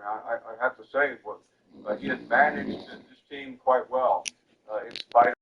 I have to say, he has managed this team quite well, in spite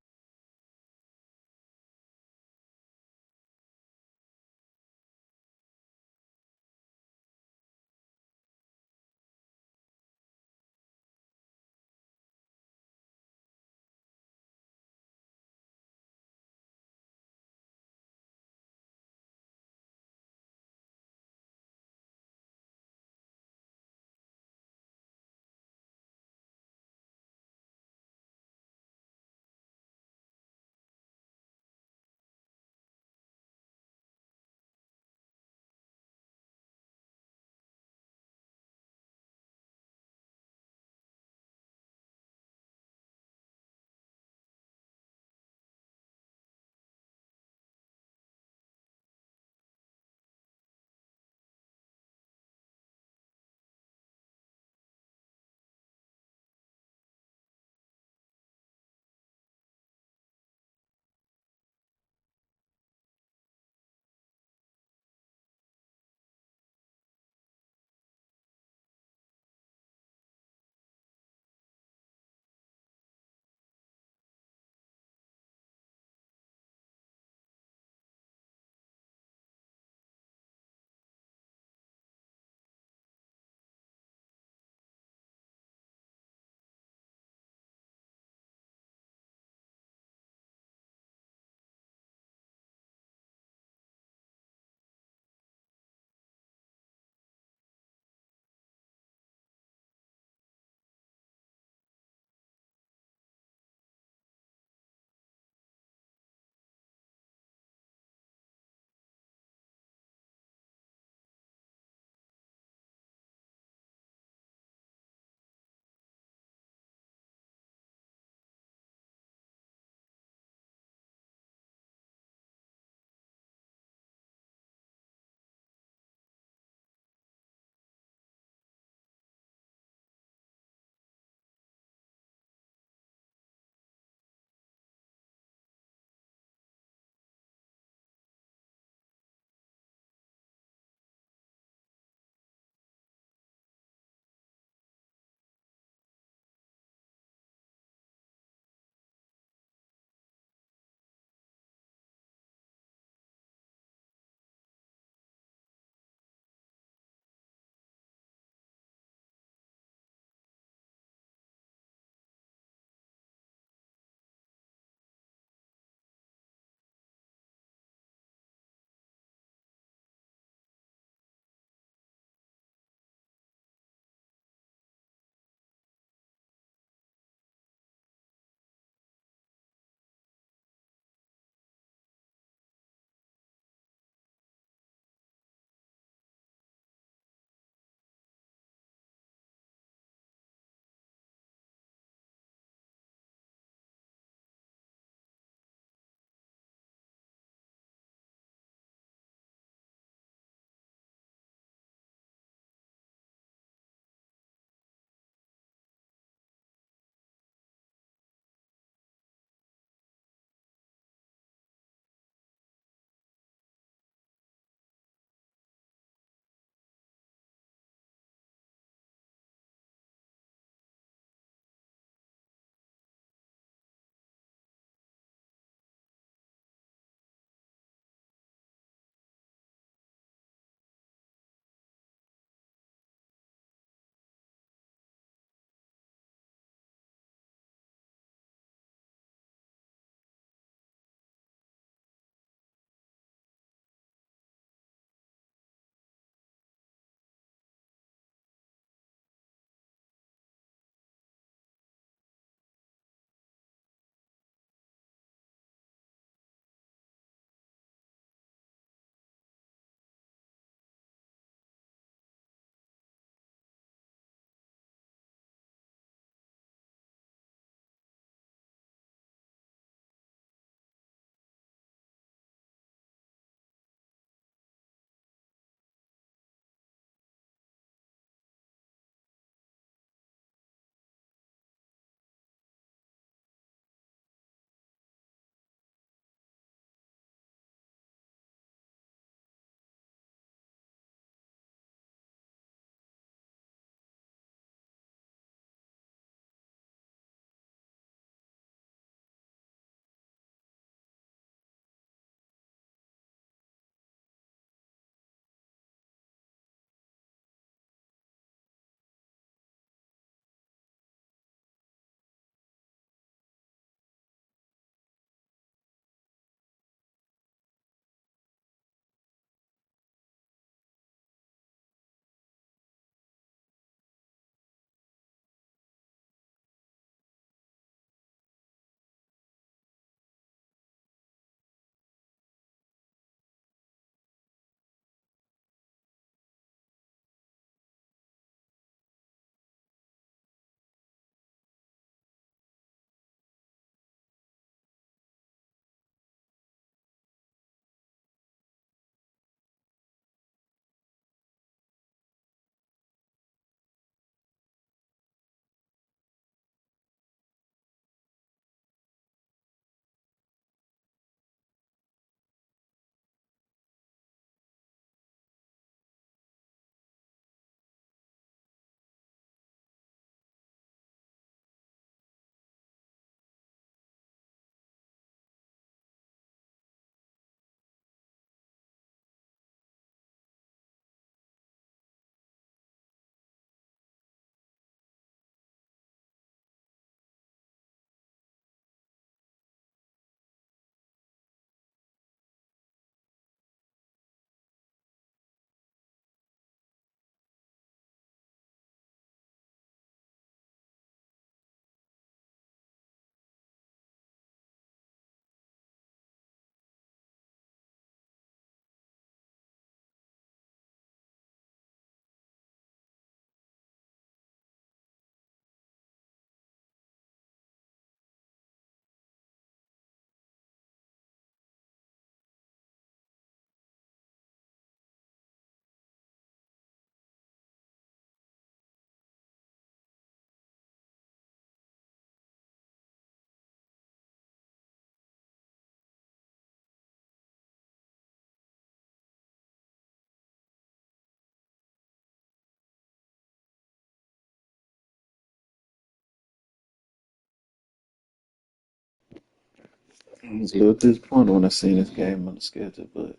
I was a little disappointed when I seen this game on the schedule, but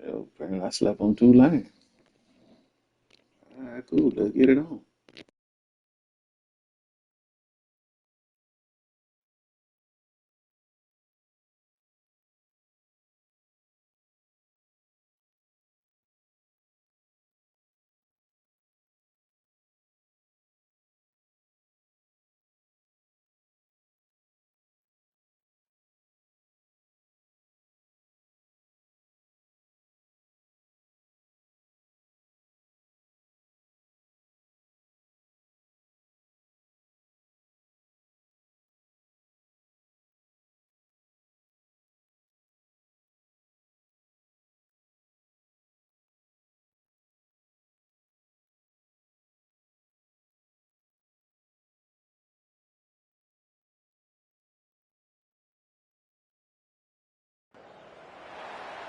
apparently I slept on Tulane. All right, cool. Let's get it on.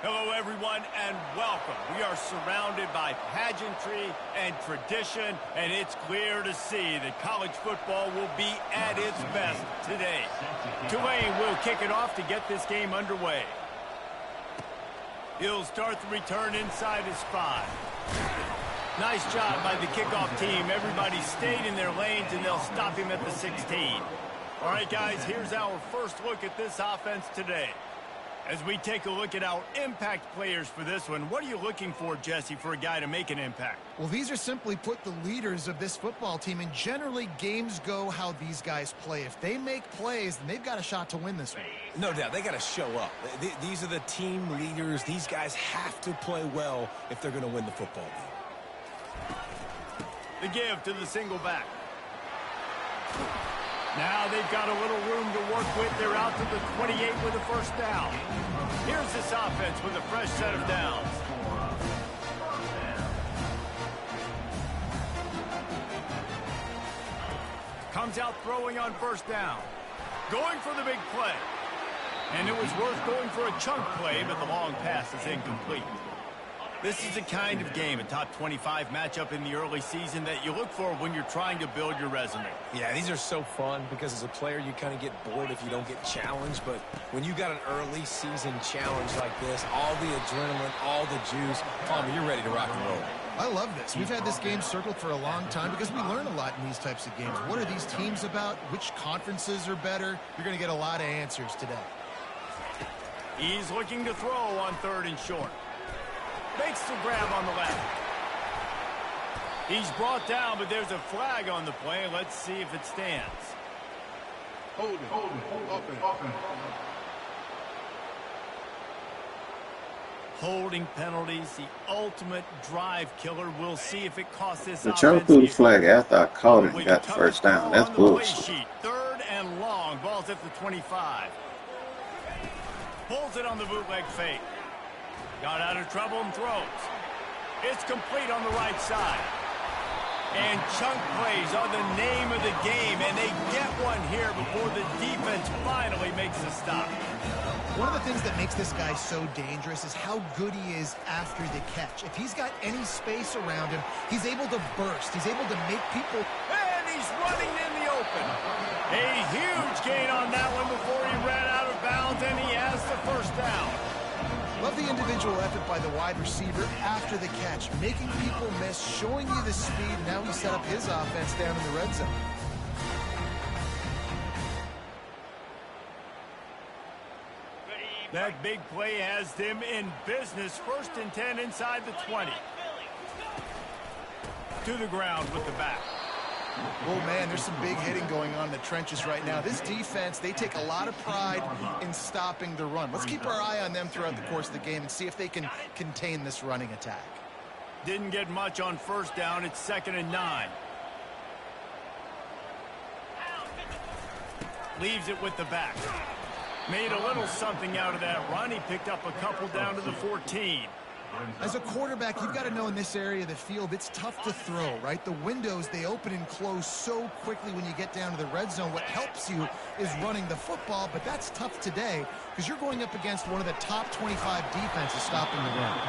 Hello, everyone, and welcome. We are surrounded by pageantry and tradition, and it's clear to see that college football will be at its best today. Tulane will kick it off to get this game underway. He'll start the return inside his 5. Nice job by the kickoff team. Everybody stayed in their lanes, and they'll stop him at the 16. All right, guys, here's our first look at this offense today. As we take a look at our impact players for this one, what are you looking for, Jesse, for a guy to make an impact? Well, these are simply put the leaders of this football team, and generally games go how these guys play. If they make plays, then they've got a shot to win this one. No doubt, they got to show up. These are the team leaders. These guys have to play well if they're going to win the football game. The give to the single back. Now they've got a little room to work with. They're out to the 28 with a first down. Here's this offense with a fresh set of downs. Comes out throwing on first down. Going for the big play. And it was worth going for a chunk play, but the long pass is incomplete. This is the kind of game, a top 25 matchup in the early season, that you look for when you're trying to build your resume. Yeah, these are so fun because as a player, you kind of get bored if you don't get challenged. But when you got an early season challenge like this, all the adrenaline, all the juice, Palmer, you're ready to rock and roll. I love this. We've had this game circled for a long time because we learn a lot in these types of games. What are these teams about? Which conferences are better? You're going to get a lot of answers today. He's looking to throw on 3rd and short. Makes the grab on the left. He's brought down, but there's a flag on the play. Let's see if it stands. Hold it. Holding penalties, the ultimate drive killer. We'll see if it costs this But y'all offense. threw the flag after I caught it and got the first down. That's bullshit. 3rd and long. Ball's at the 25. Pulls it on the bootleg fake. Got out of trouble and throws. It's complete on the right side. And chunk plays are the name of the game, and they get one here before the defense finally makes a stop. One of the things that makes this guy so dangerous is how good he is after the catch. If he's got any space around him, he's able to burst. He's able to make people... And he's running in the open. A huge gain on that one before he ran out of bounds, and he has the first down. Love the individual effort by the wide receiver after the catch, making people miss, showing you the speed. Now he set up his offense down in the red zone. That big play has them in business. 1st and 10 inside the 20. To the ground with the back. Oh, man, there's some big hitting going on in the trenches right now. This defense, they take a lot of pride in stopping the run. Let's keep our eye on them throughout the course of the game and see if they can contain this running attack. Didn't get much on first down. It's 2nd and 9. Leaves it with the back. Made a little something out of that run. He picked up a couple down to the 14. As a quarterback, you've got to know in this area of the field, it's tough to throw, right? The windows, they open and close so quickly when you get down to the red zone. What helps you is running the football, but that's tough today because you're going up against one of the top 25 defenses stopping the run.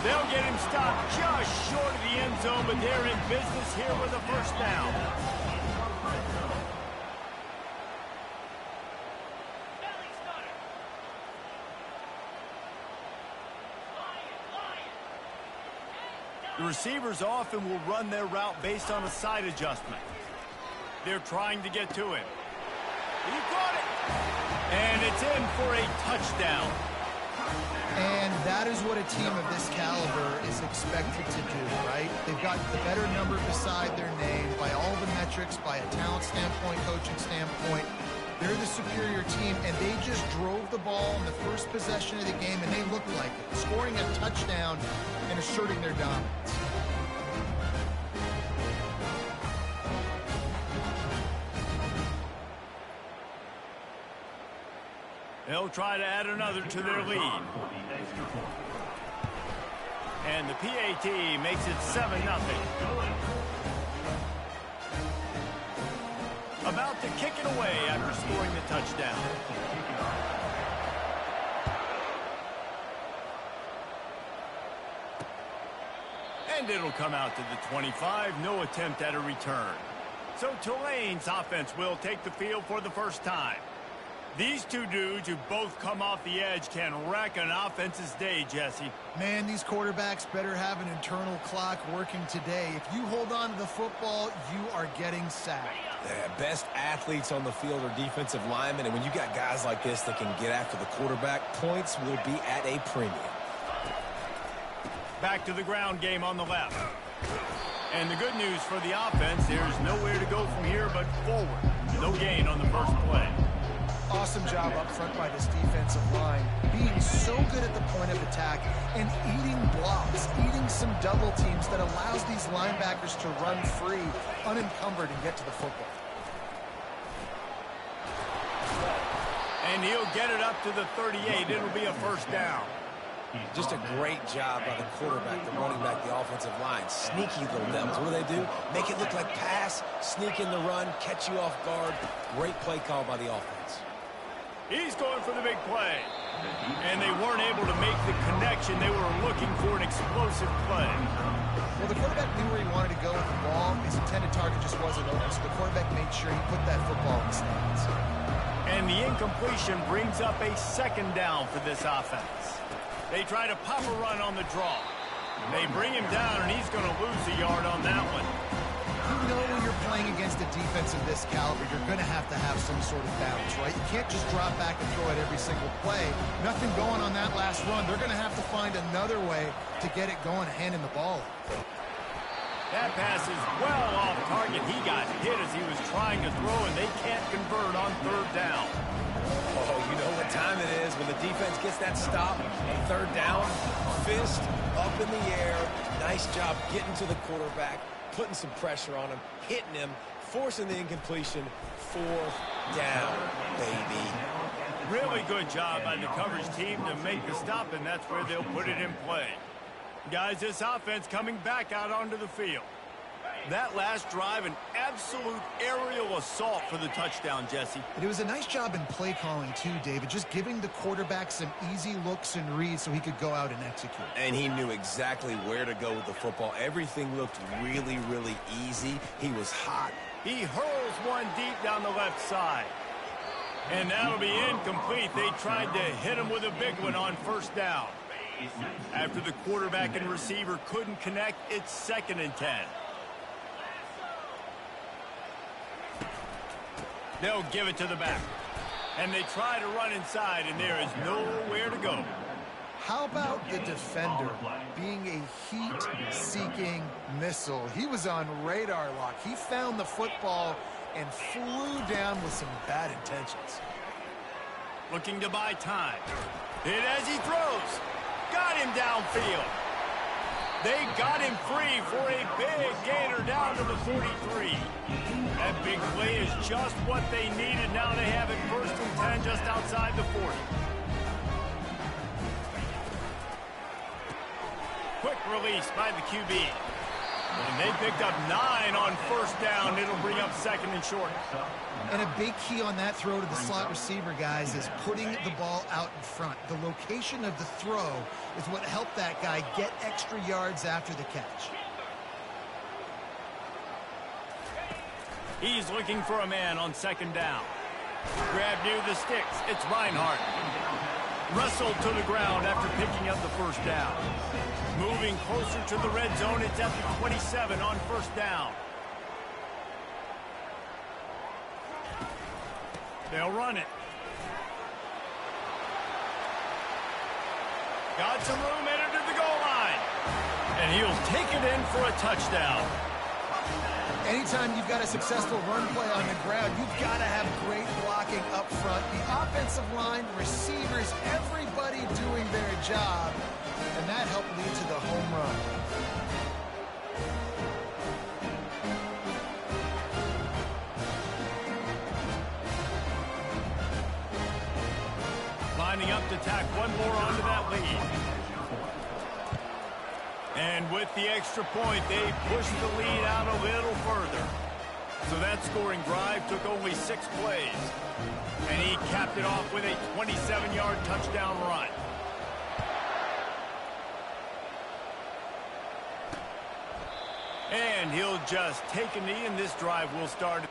They'll get him stopped just short of the end zone, but they're in business here with a first down. The receivers often will run their route based on a side adjustment. They're trying to get to him. He caught it! And it's in for a touchdown. And that is what a team of this caliber is expected to do, right? They've got the better number beside their name by all the metrics, by a talent standpoint, coaching standpoint. They're the superior team, and they just drove the ball in the first possession of the game, and they looked like it, scoring a touchdown and asserting their dominance. They'll try to add another to their lead. And the PAT makes it 7-0. About to kick it away after scoring the touchdown. And it'll come out to the 25. No attempt at a return. So Tulane's offense will take the field for the first time. These two dudes who both come off the edge can wreck an offense's day, Jesse. Man, these quarterbacks better have an internal clock working today. If you hold on to the football, you are getting sacked. The best athletes on the field are defensive linemen, and when you got guys like this that can get after the quarterback, points will be at a premium. Back to the ground game on the left. And the good news for the offense, there's nowhere to go from here but forward. No gain on the first play. Awesome job up front by this defensive line, being so good at the point of attack and eating blocks, eating some double teams that allows these linebackers to run free, unencumbered, and get to the football. And he'll get it up to the 38. It'll be a first down. Just a great job by the quarterback, the running back, the offensive line. Sneaky little devils. What do? Make it look like pass, sneak in the run, catch you off guard. Great play call by the offense. He's going for the big play. And they weren't able to make the connection. They were looking for an explosive play. Well, the quarterback knew where he wanted to go with the ball. His intended target just wasn't open, so the quarterback made sure he put that football in the stands. And the incompletion brings up a second down for this offense. They try to pop a run on the draw. They bring him down, and he's going to lose a yard on that one. You know when you're playing against a defense of this caliber, you're going to have some sort of balance, right? You can't just drop back and throw it every single play. Nothing going on that last run. They're going to have to find another way to get it going, handing the ball. That pass is well off target. He got hit as he was trying to throw, and they can't convert on third down. Oh, you know what time it is when the defense gets that stop. Third down, fist up in the air. Nice job getting to the quarterback, putting some pressure on him, hitting him, forcing the incompletion. Fourth down, baby. Really good job by the coverage team to make the stop, and that's where they'll put it in play. Guys, this offense coming back out onto the field. That last drive, an absolute aerial assault for the touchdown, Jesse. And it was a nice job in play calling, too, David, just giving the quarterback some easy looks and reads so he could go out and execute. And he knew exactly where to go with the football. Everything looked really, really easy. He was hot. He hurls one deep down the left side. And that'll be incomplete. They tried to hit him with a big one on first down. After the quarterback and receiver couldn't connect, it's 2nd and 10. They'll give it to the back. And they try to run inside, and there is nowhere to go. How about the defender being a heat-seeking missile? He was on radar lock. He found the football and flew down with some bad intentions. Looking to buy time. Hit as he throws. Got him downfield. They got him free for a big gainer down to the 43. That big play is just what they needed. Now they have it 1st and 10 just outside the 40. Quick release by the QB. And they picked up 9 on first down. It'll bring up 2nd and short. And a big key on that throw to the slot receiver, guys, is putting the ball out in front. The location of the throw is what helped that guy get extra yards after the catch. He's looking for a man on 2nd down. Grab near the sticks. It's Reinhardt. Wrestled to the ground after picking up the first down. Moving closer to the red zone, it's at the 27 on first down. They'll run it. Got some room, headed to the goal line. And he'll take it in for a touchdown. Anytime you've got a successful run play on the ground, you've got to have great blocking up front. The offensive line, receivers, everybody doing their job. And that helped lead to the home run. Lining up to tack one more onto that lead. And with the extra point, they pushed the lead out a little further. So that scoring drive took only 6 plays. And he capped it off with a 27-yard touchdown run. And he'll just take a knee, and this drive will start.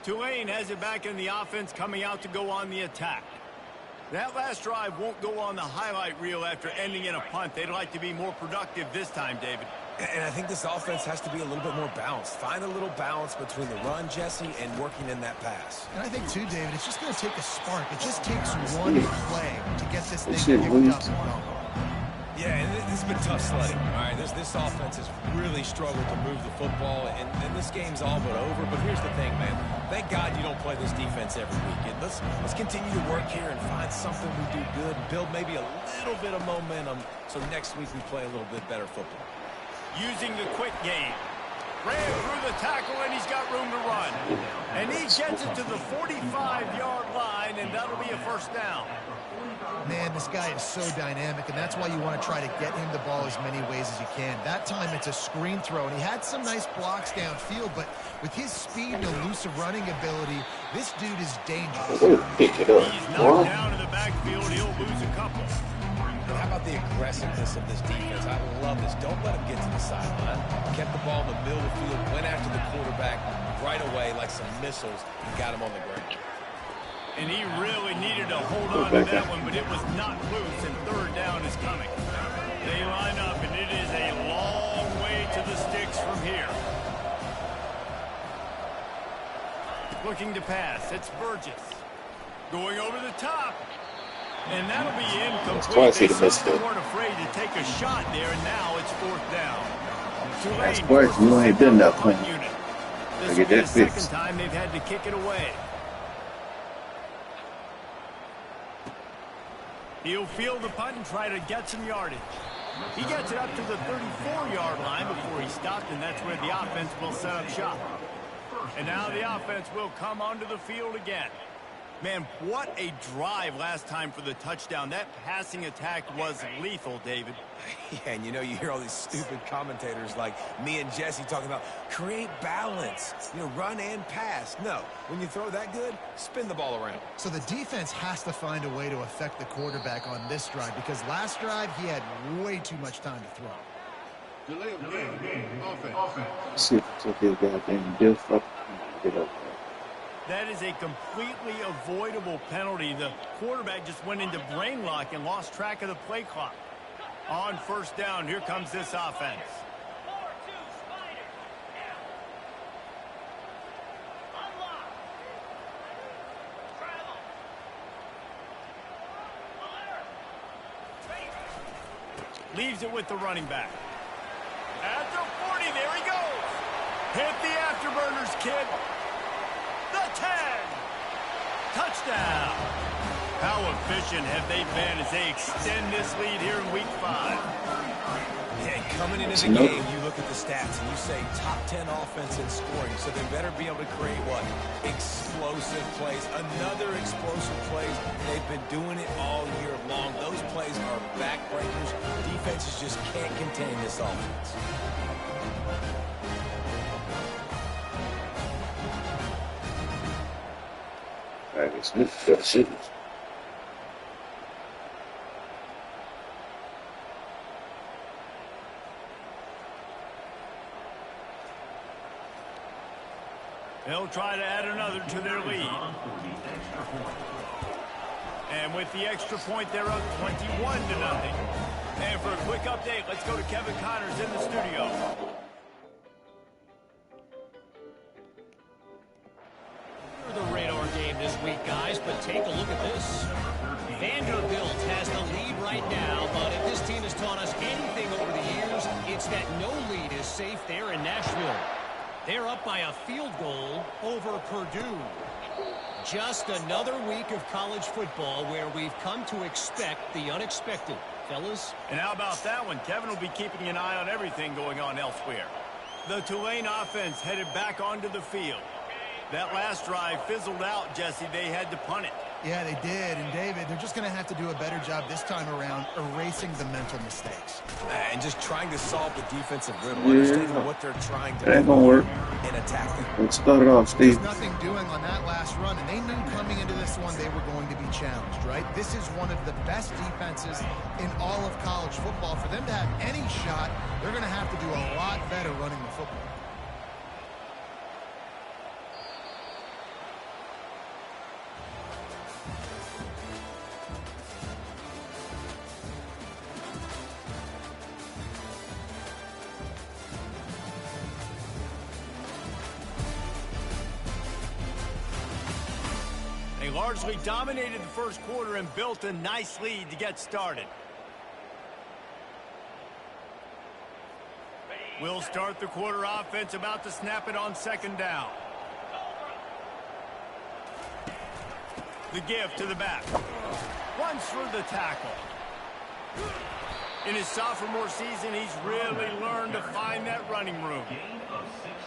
Tulane has it back in the offense, coming out to go on the attack. That last drive won't go on the highlight reel after ending in a punt. They'd like to be more productive this time, David. And I think this offense has to be a little bit more balanced. Find a little balance between the run, Jesse, and working in that pass. And I think, too, David, it's just going to take a spark. It just takes one play to get this thing picked up and going. Yeah, and this has been tough sledding. All right, this offense has really struggled to move the football, and this game's all but over. But here's the thing, man. Thank God you don't play this defense every weekend. Let's continue to work here and find something we do good and build maybe a little bit of momentum so next week we play a little bit better football. Using the quick game. Ran through the tackle, and he's got room to run. And he gets it to the 45-yard line, and that'll be a first down. Man, this guy is so dynamic, and that's why you want to try to get him the ball as many ways as you can. That time, it's a screen throw, and he had some nice blocks downfield, but with his speed and elusive running ability, this dude is dangerous. He's knocked down in the backfield. He'll lose a couple. How about the aggressiveness of this defense? I love this. Don't let him get to the sideline. Kept the ball in the middle of the field, went after the quarterback right away like some missiles, and got him on the ground. And he really needed to hold on to that one, but it was not loose, and third down is coming. They line up, and it is a long way to the sticks from here. Looking to pass. It's Burgess. Going over the top. And that'll be incomplete. They certainly weren't afraid to take a shot there, and now it's fourth down. That's twice you ain't done that plan. This will be the second time they've had to kick it away. He'll field the punt and try to get some yardage. He gets it up to the 34-yard line before he stopped, and that's where the offense will set up shop. And now the offense will come onto the field again. Man, what a drive last time for the touchdown. That passing attack was lethal, David. Yeah, and you know, you hear all these stupid commentators like me and Jesse talking about create balance, run and pass. No, when you throw that good, spin the ball around. So the defense has to find a way to affect the quarterback on this drive, because last drive he had way too much time to throw. Delay of game. Offense. See if it's okay, goddamn Biff up. Get up. That is a completely avoidable penalty. The quarterback just went into brain lock and lost track of the play clock. On first down, here comes this offense. Leaves it with the running back. At the 40, there he goes. Hit the afterburners, kid. The 10. Touchdown. How efficient have they been as they extend this lead here in week 5? Yeah, coming into the game, you look at the stats and you say top 10 offense in scoring, so they better be able to create what? Explosive plays. Another explosive plays. They've been doing it all year long. Those plays are backbreakers. Defenses just can't contain this offense. They'll try to add another to their lead. And with the extra point, they're up 21-0. And for a quick update, let's go to Kevin Connors in the studio. The radar game this week, guys, but take a look at this. Vanderbilt has the lead right now, but if this team has taught us anything over the years, it's that no lead is safe there in Nashville. They're up by a field goal over Purdue. Just another week of college football where we've come to expect the unexpected, fellas. And how about that one? Kevin will be keeping an eye on everything going on elsewhere. The Tulane offense headed back onto the field. That last drive fizzled out, Jesse. They had to punt it. Yeah, they did. And, David, they're just going to have to do a better job this time around erasing the mental mistakes. And just trying to solve the defensive riddle, understanding what they're trying to do. Ain't gonna work. And attack them. Let's start it off, Steve. There's nothing doing on that last run, and they knew coming into this one they were going to be challenged, right? This is one of the best defenses in all of college football. For them to have any shot, they're going to have to do a lot better running the football. largely dominated the first quarter and built a nice lead to get started. We'll start the quarter offense, about to snap it on second down. The give to the back. Runs through the tackle. In his sophomore season, he's really learned to find that running room.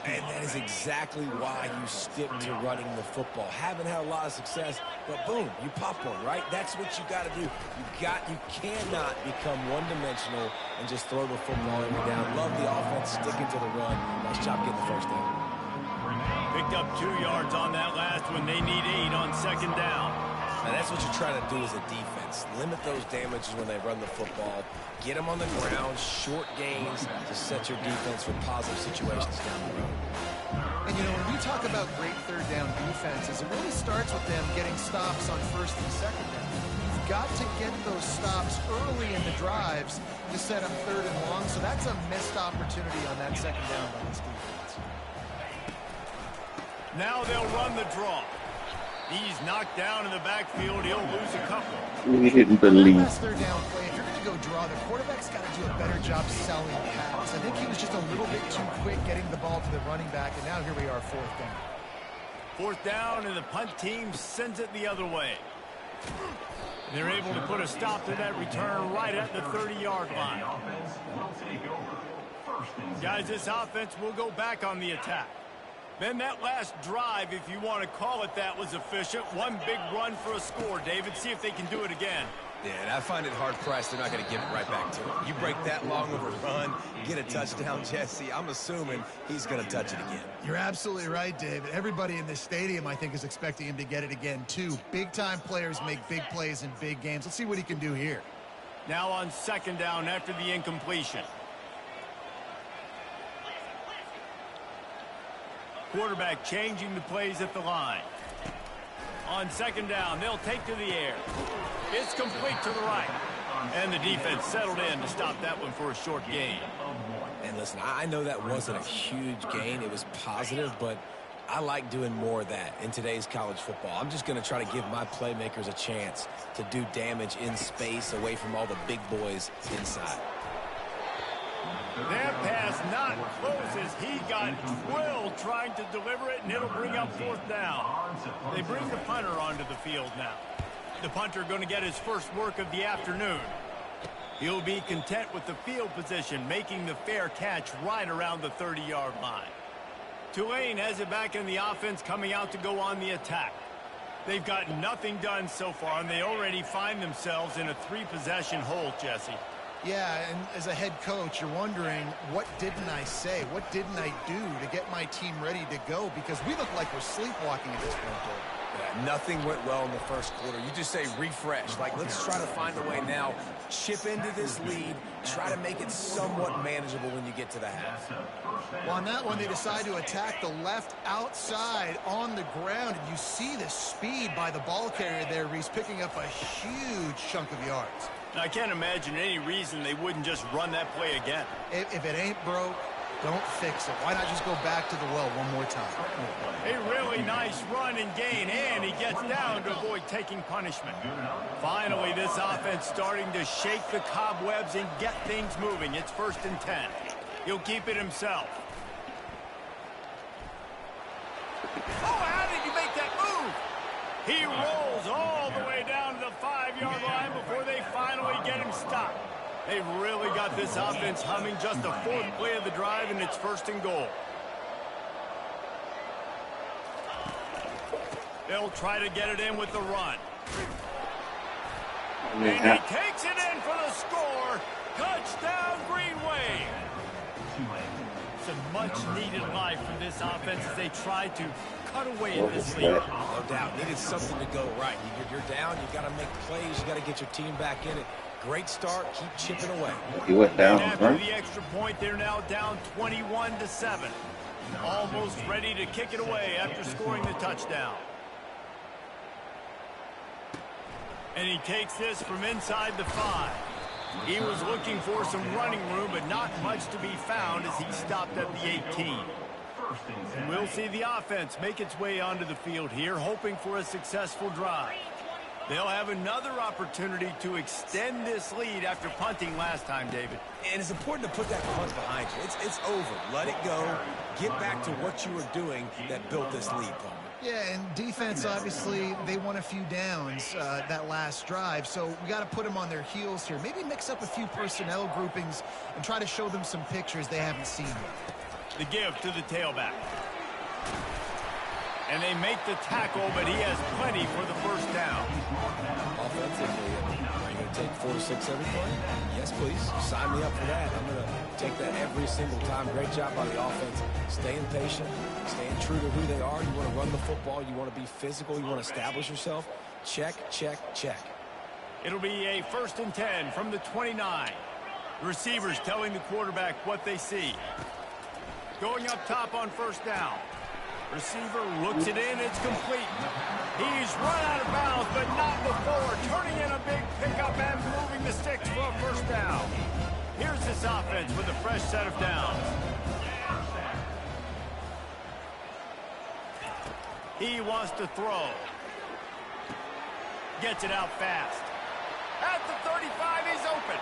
And that is exactly why you stick to running the football. Haven't had a lot of success, but boom, you pop one, right? That's what you got to do. You cannot become one-dimensional and just throw the football every down. Love the offense, sticking to the run. Nice job getting the first down. Picked up 2 yards on that last one. They need 8 on second down. Now that's what you're trying to do as a defense. Limit those damages when they run the football. Get them on the ground, short gains to set your defense for positive situations down the road. And, you know, when we talk about great third down defenses, it really starts with them getting stops on first and second down. You've got to get those stops early in the drives to set up third and long, so that's a missed opportunity on that second down by this defense. Now they'll run the draw. He's knocked down in the backfield. He'll lose a couple. We didn't believe. Last third down play, if you're going to go draw, the quarterback's got to do a better job selling pass. I think he was just a little bit too quick getting the ball to the running back, and now here we are, fourth down. Fourth down, and the punt team sends it the other way. They're able to put a stop to that return right at the 30-yard line. Guys, this offense will go back on the attack. Then that last drive, if you want to call it that, was efficient. One big run for a score, David. See if they can do it again. Yeah, and I find it hard-pressed they're not going to give it right back to him. You break that long of a run, get a touchdown, Jesse, I'm assuming he's going to touch it again. You're absolutely right, David. Everybody in this stadium, I think, is expecting him to get it again, too. Big-time players make big plays in big games. Let's see what he can do here. Now on second down after the incompletion. Quarterback changing the plays at the line. On second down, they'll take to the air. It's complete to the right. And the defense settled in to stop that one for a short gain. And listen, I know that wasn't a huge gain. It was positive, but I like doing more of that in today's college football. I'm just going to try to give my playmakers a chance to do damage in space away from all the big boys inside. That pass not close as he got drilled trying to deliver it, and it'll bring up fourth down. They bring the punter onto the field now. The punter going to get his first work of the afternoon. He'll be content with the field position, making the fair catch right around the 30-yard line. Tulane has it back in the offense, coming out to go on the attack. They've got nothing done so far, and they already find themselves in a 3-possession hole, Jesse. Yeah, and as a head coach, you're wondering, what didn't I say? What didn't I do to get my team ready to go? Because we look like we're sleepwalking at this point. Yeah, nothing went well in the first quarter. You just say refresh. Like, let's try to find a way now. Chip into this lead. Try to make it somewhat manageable when you get to the half. Well, on that one, they decide to attack the left outside on the ground. And you see the speed by the ball carrier there, Reese, picking up a huge chunk of yards. I can't imagine any reason they wouldn't just run that play again. If it ain't broke, don't fix it. Why not just go back to the well one more time? A really nice run and gain, and he gets down to avoid taking punishment. Finally, this offense starting to shake the cobwebs and get things moving. It's 1st and 10. He'll keep it himself. Oh, how did you make that move? He rolls all the way down to the 5-yard line before they finally get him stopped. They've really got this offense humming. Just the 4th play of the drive, and it's 1st and goal. They'll try to get it in with the run. And he takes it in for the score. Touchdown, Green Wave. Some much-needed life for this offense as they try to cut away in this lead. No doubt. Needed something to go right. You're down. You got to make plays. You got to get your team back in it. Great start. Keep chipping away. He went down, and after right? the extra point, they're now down 21-7. Almost ready to kick it away after scoring the touchdown. And he takes this from inside the 5. He was looking for some running room, but not much to be found as he stopped at the 18. And we'll see the offense make its way onto the field here, hoping for a successful drive. They'll have another opportunity to extend this lead after punting last time, David. And it's important to put that punt behind you. It's over. Let it go. Get back to what you were doing that built this lead, Palmer. Yeah, and defense, obviously, they won a few downs that last drive, so we got to put them on their heels here. Maybe mix up a few personnel groupings and try to show them some pictures they haven't seen yet. The give to the tailback. And they make the tackle, but he has plenty for the first down. Offensively, are you going to take 4 to 6 every play? Yes, please. Sign me up for that. I'm going to take that every single time. Great job by the offense. Staying patient, staying true to who they are. You want to run the football. You want to be physical. You want to establish yourself. Check, check, check. It'll be a 1st and 10 from the 29. Receivers telling the quarterback what they see. Going up top on 1st down. Receiver looks it in, it's complete. He's run out of bounds, but not before. Turning in a big pickup and moving the sticks for a 1st down. Here's this offense with a fresh set of downs. He wants to throw. Gets it out fast. At the 35, he's open.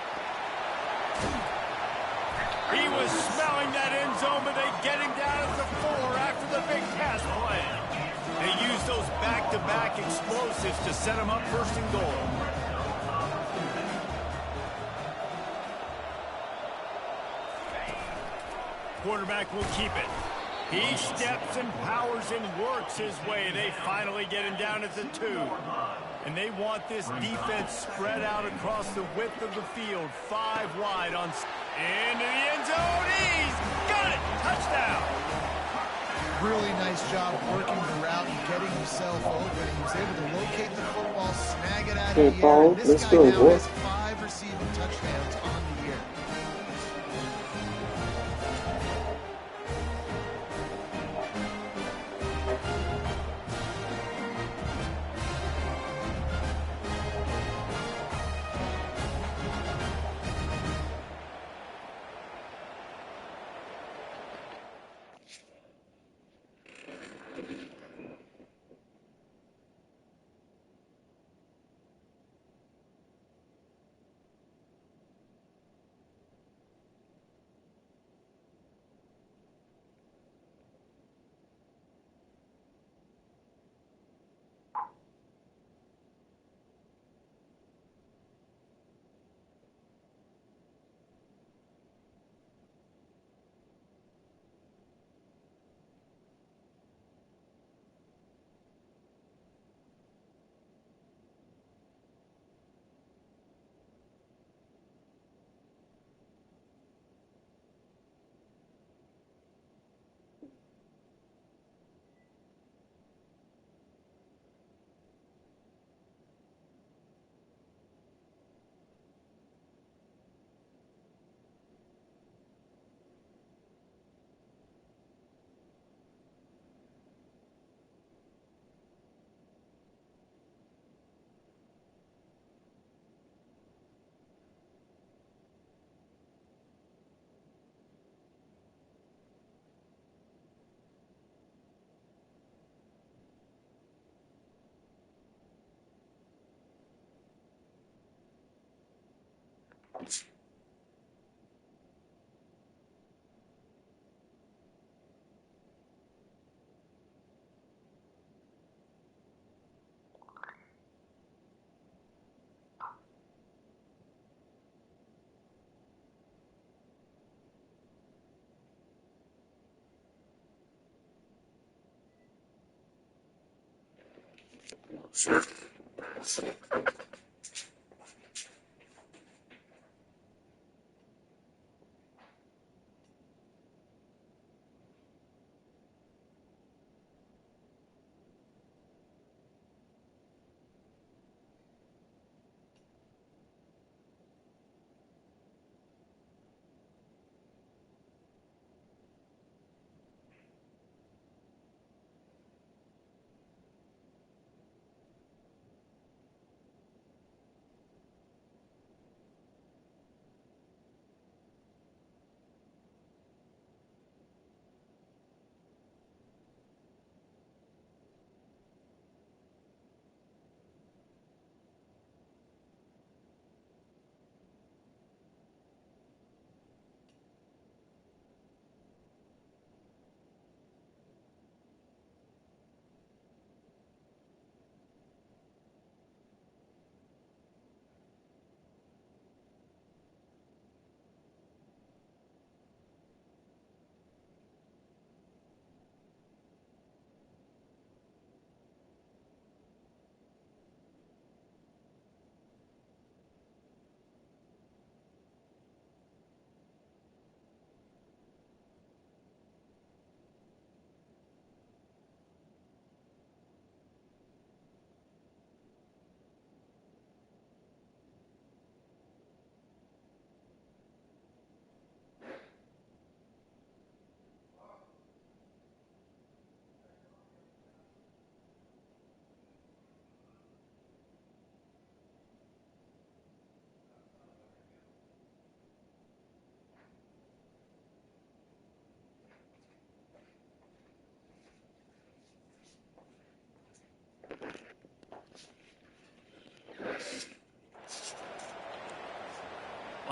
He was smelling that end zone, but they get him down at the 4 after the big pass play. They use those back-to-back explosives to set him up 1st and goal. Quarterback will keep it. He steps and powers and works his way. They finally get him down at the 2. And they want this defense spread out across the width of the field. 5 wide on... Into the end zone. He's got it. Touchdown. Really nice job working the route and getting himself open. He was able to locate the football, snag it out of the air. Paul, And this let's guy go, now boy. has 5 receiving touchdowns on the year.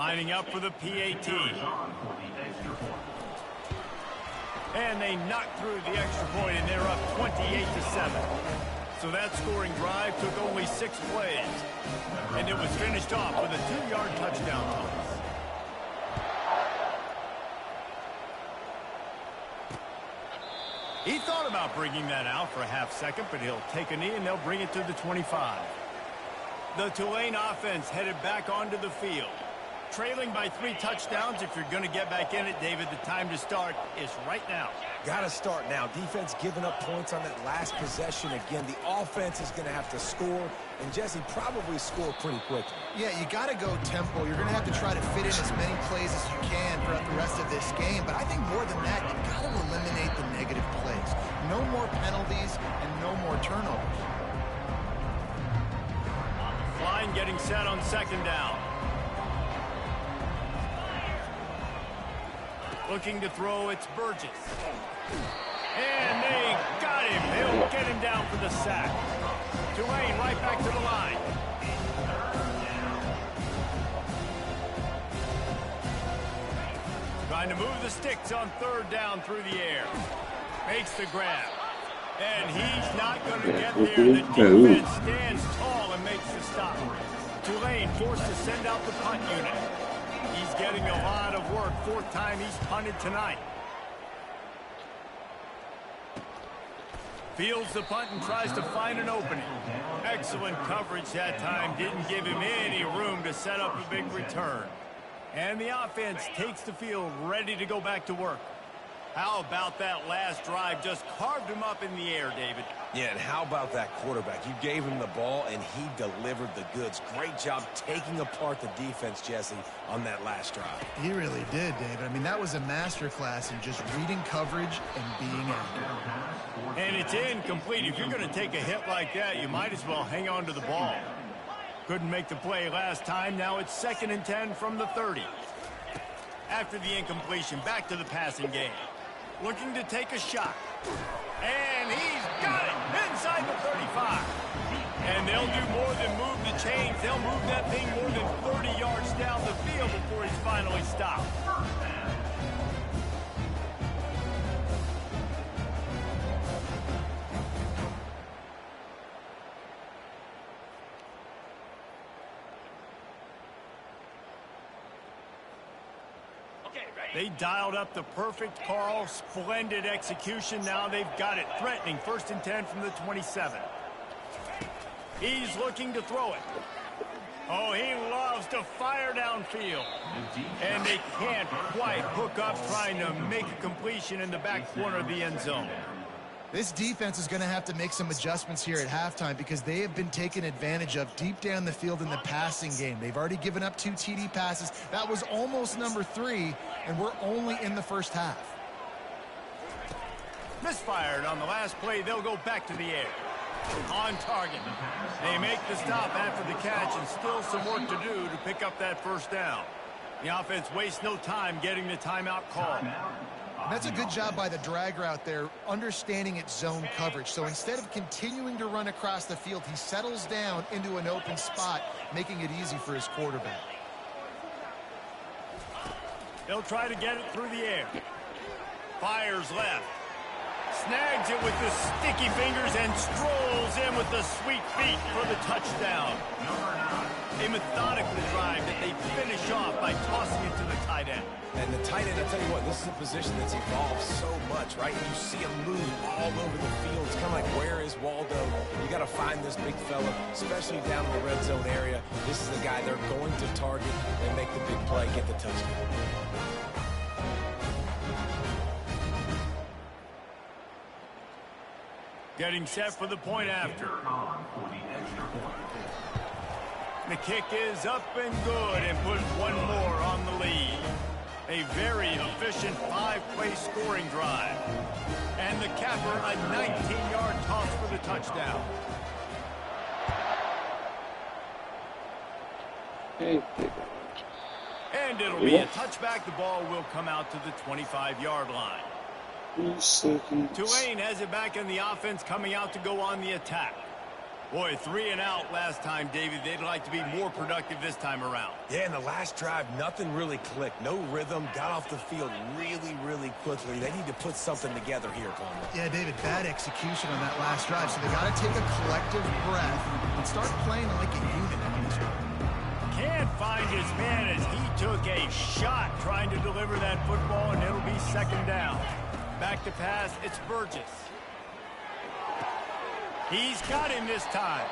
Lining up for the PAT. And they knocked through the extra point, and they're up 28-7. So that scoring drive took only 6 plays. And it was finished off with a 2-yard touchdown toss. He thought about bringing that out for a half second, but he'll take a knee and they'll bring it to the 25. The Tulane offense headed back onto the field. Trailing by 3 touchdowns. If you're going to get back in it, David, the time to start is right now. Got to start now. Defense giving up points on that last possession. Again, the offense is going to have to score, and Jesse probably score pretty quickly. Yeah, you got to go tempo. You're going to have to try to fit in as many plays as you can throughout the rest of this game. But I think more than that, you've got to eliminate the negative plays. No more penalties and no more turnovers. Line getting set on 2nd down. Looking to throw, it's Burgess. And they got him. They'll get him down for the sack. Tulane right back to the line. Trying to move the sticks on 3rd down through the air. Makes the grab. And he's not going to get there. The defense stands tall and makes the stop. Tulane forced to send out the punt unit. He's getting a lot of work. 4th time he's punted tonight. Fields the punt and tries to find an opening. Excellent coverage that time. Didn't give him any room to set up a big return. And the offense takes the field, ready to go back to work. How about that last drive? Just carved him up in the air, David. Yeah, and how about that quarterback? You gave him the ball, and he delivered the goods. Great job taking apart the defense, Jesse, on that last drive. He really did, David. I mean, that was a masterclass in just reading coverage and being accurate. And it's incomplete. If you're going to take a hit like that, you might as well hang on to the ball. Couldn't make the play last time. Now it's 2nd and 10 from the 30. After the incompletion, back to the passing game. Looking to take a shot. And he's got it inside the 35. And they'll do more than move the chains. They'll move that thing more than 30 yards down the field before he's finally stopped. They dialed up the perfect call, splendid execution. Now they've got it. Threatening 1st and 10 from the 27. He's looking to throw it. Oh, he loves to fire downfield. And they can't quite hook up trying to make a completion in the back corner of the end zone. This defense is going to have to make some adjustments here at halftime because they have been taken advantage of deep down the field in the passing game. They've already given up 2 TD passes. That was almost number 3, and we're only in the first half. Misfired on the last play. They'll go back to the air. On target. They make the stop after the catch, and still some work to do to pick up that 1st down. The offense wastes no time getting the timeout called. That's a good job by the drag route there, understanding its zone coverage. So instead of continuing to run across the field, he settles down into an open spot, making it easy for his quarterback. They'll try to get it through the air. Fires left. Snags it with the sticky fingers and strolls in with the sweet feet for the touchdown. A methodical drive that they finish off by tossing it to the tight end. And the tight end, I tell you what, this is a position that's evolved so much, right? You see him move all over the field. It's kind of like, where is Waldo? You got to find this big fella, especially down in the red zone area. This is the guy they're going to target and make the big play, get the touchdown. Getting set for the point after. The kick is up and good and puts one more on the lead. A very efficient 5-play scoring drive. And the capper, a 19-yard toss for the touchdown. And it'll be a touchback. The ball will come out to the 25-yard line. Tulane has it back in the offense, coming out to go on the attack. Boy, 3 and out last time, David. They'd like to be more productive this time around. Yeah, in the last drive, nothing really clicked. No rhythm, got off the field really, really quickly. They need to put something together here, Palmer. Yeah, David, bad execution on that last drive, so they got to take a collective breath and start playing like a unit. Can't find his man as he took a shot trying to deliver that football, and it'll be second down. Back to pass, it's Burgess. He's got him this time.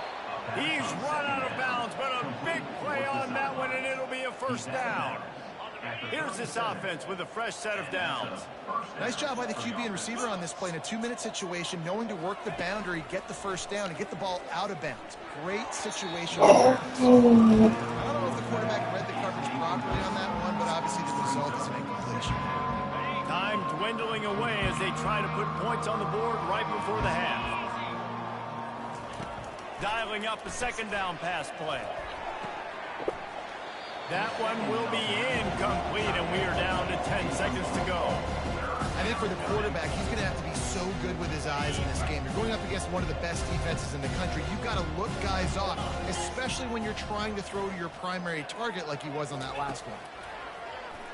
He's run out of bounds, but a big play on that one, and it'll be a first down. Here's this offense with a fresh set of downs. Nice job by the QB and receiver on this play in a 2-minute situation, knowing to work the boundary, get the first down, and get the ball out of bounds. Great situation. I don't know if the quarterback read the coverage properly on that one, but obviously the result is an incompletion. Time dwindling away as they try to put points on the board right before the half. Dialing up a second down pass play. That one will be incomplete, and we are down to 10 seconds to go. I think for the quarterback, he's going to have to be so good with his eyes in this game. You're going up against one of the best defenses in the country. You've got to look guys off, especially when you're trying to throw to your primary target like he was on that last one.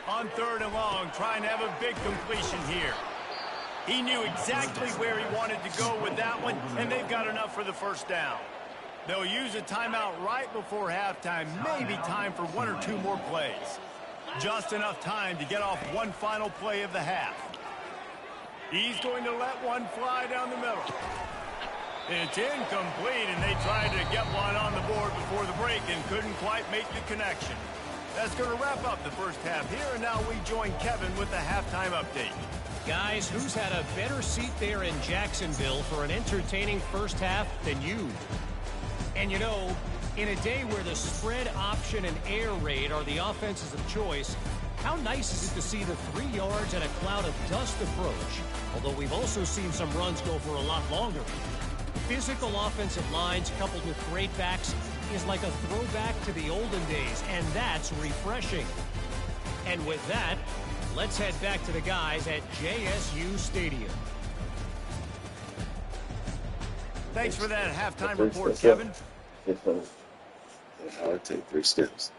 On 3rd and long, trying to have a big completion here. He knew exactly where he wanted to go with that one, and they've got enough for the first down. They'll use a timeout right before halftime, maybe time for 1 or 2 more plays. Just enough time to get off one final play of the half. He's going to let one fly down the middle. It's incomplete, and they tried to get one on the board before the break and couldn't quite make the connection. That's going to wrap up the first half here, and now we join Kevin with the halftime update. Guys, who's had a better seat there in Jacksonville for an entertaining first half than you? And you know, in a day where the spread option and air raid are the offenses of choice, how nice is it to see the 3 yards and a cloud of dust approach? Although we've also seen some runs go for a lot longer. Physical offensive lines coupled with great backs is like a throwback to the olden days, and that's refreshing. And with that, let's head back to the guys at JSU Stadium. Thanks for that halftime report, Kevin. I'll take 3 steps.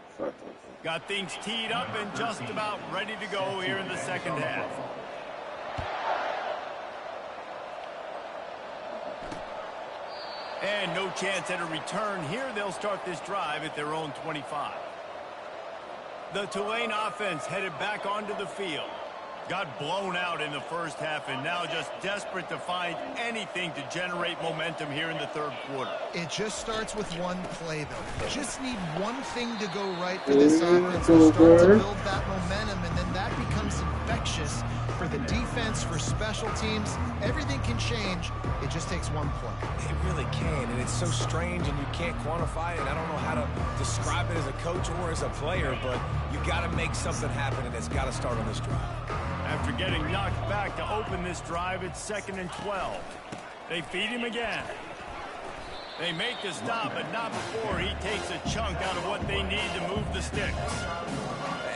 Got things teed up and just about ready to go here in the second half. And no chance at a return here. They'll start this drive at their own 25. The Tulane offense headed back onto the field. Got blown out in the first half and now just desperate to find anything to generate momentum here in the third quarter. It just starts with one play, though. Just need one thing to go right for this offense to start to build that momentum, and then that becomes infectious for the defense, for special teams. Everything can change. It just takes one play. It really can, and it's so strange, and you can't quantify it. I don't know how to describe it as a coach or as a player, but you got to make something happen, and it's got to start on this drive. After getting knocked back to open this drive, it's 2nd and 12. They feed him again. They make the stop, but not before he takes a chunk out of what they need to move the sticks.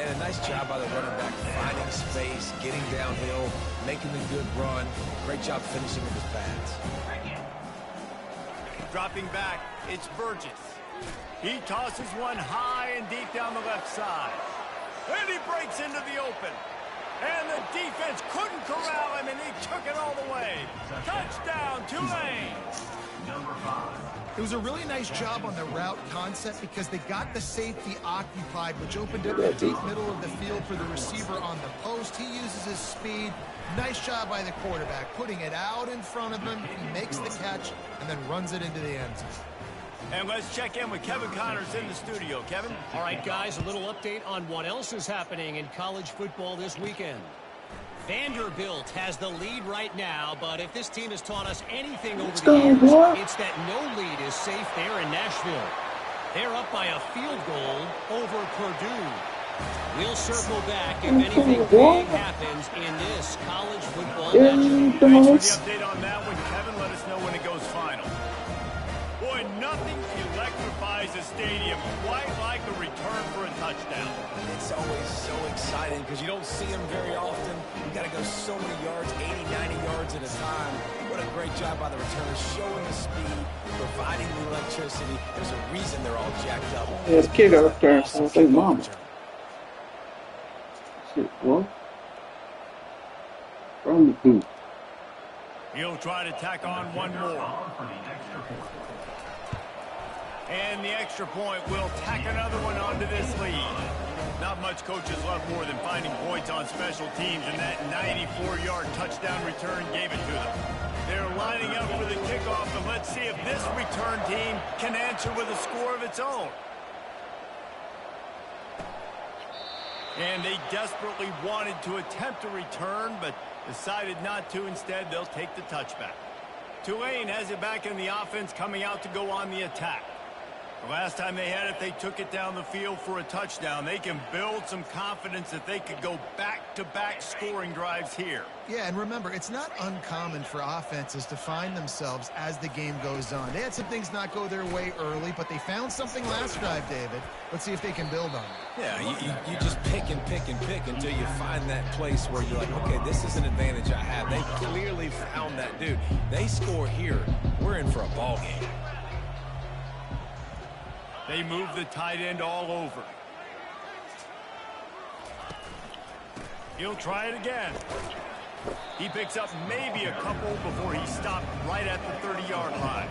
And a nice job by the running back, finding space, getting downhill, making the good run. Great job finishing with his pads. Dropping back, it's Burgess. He tosses one high and deep down the left side. And he breaks into the open. And the defense couldn't corral him, and he took it all the way. Touchdown, Tulane. It was a really nice job on the route concept because they got the safety occupied, which opened up the deep middle of the field for the receiver on the post. He uses his speed. Nice job by the quarterback, putting it out in front of him. He makes the catch and then runs it into the end zone. And let's check in with Kevin Connors in the studio. Kevin? All right, guys, a little update on what else is happening in college football this weekend. Vanderbilt has the lead right now, but if this team has taught us anything over the years, it's that no lead is safe there in Nashville. They're up by a field goal over Purdue. We'll circle back if anything big happens in this college football matchup. Thanks for the update on that one, Kevin. Let us know when it goes final. Boy, nothing electrifies a stadium quite like a return for a touchdown. It's always so exciting because you don't see them very often. You got to go so many yards, 80, 90 yards at a time. What a great Great job by the returners, showing the speed, providing the electricity. There's a reason they're all jacked up. Yeah, the kid got a parent sounds like mama. Return. Shit, what? From the booth. He'll try to tack on one more. And the extra point will tack another one onto this lead. Not much coaches love more than finding points on special teams, and that 94-yard touchdown return gave it to them. They're lining up for the kickoff, and let's see if this return team can answer with a score of its own. And they desperately wanted to attempt a return, but decided not to. Instead, they'll take the touchback. Tulane has it back in the offense, coming out to go on the attack. The last time they had it, they took it down the field for a touchdown. They can build some confidence that they could go back-to-back scoring drives here. Yeah, and remember, it's not uncommon for offenses to find themselves as the game goes on. They had some things not go their way early, but they found something last drive, David. Let's see if they can build on it. Yeah, you just pick and pick and pick until you find that place where you're like, okay, this is an advantage I have. They clearly found that dude. They score here, we're in for a ball game. They move the tight end all over. He'll try it again. He picks up maybe a couple before he stopped right at the 30-yard line.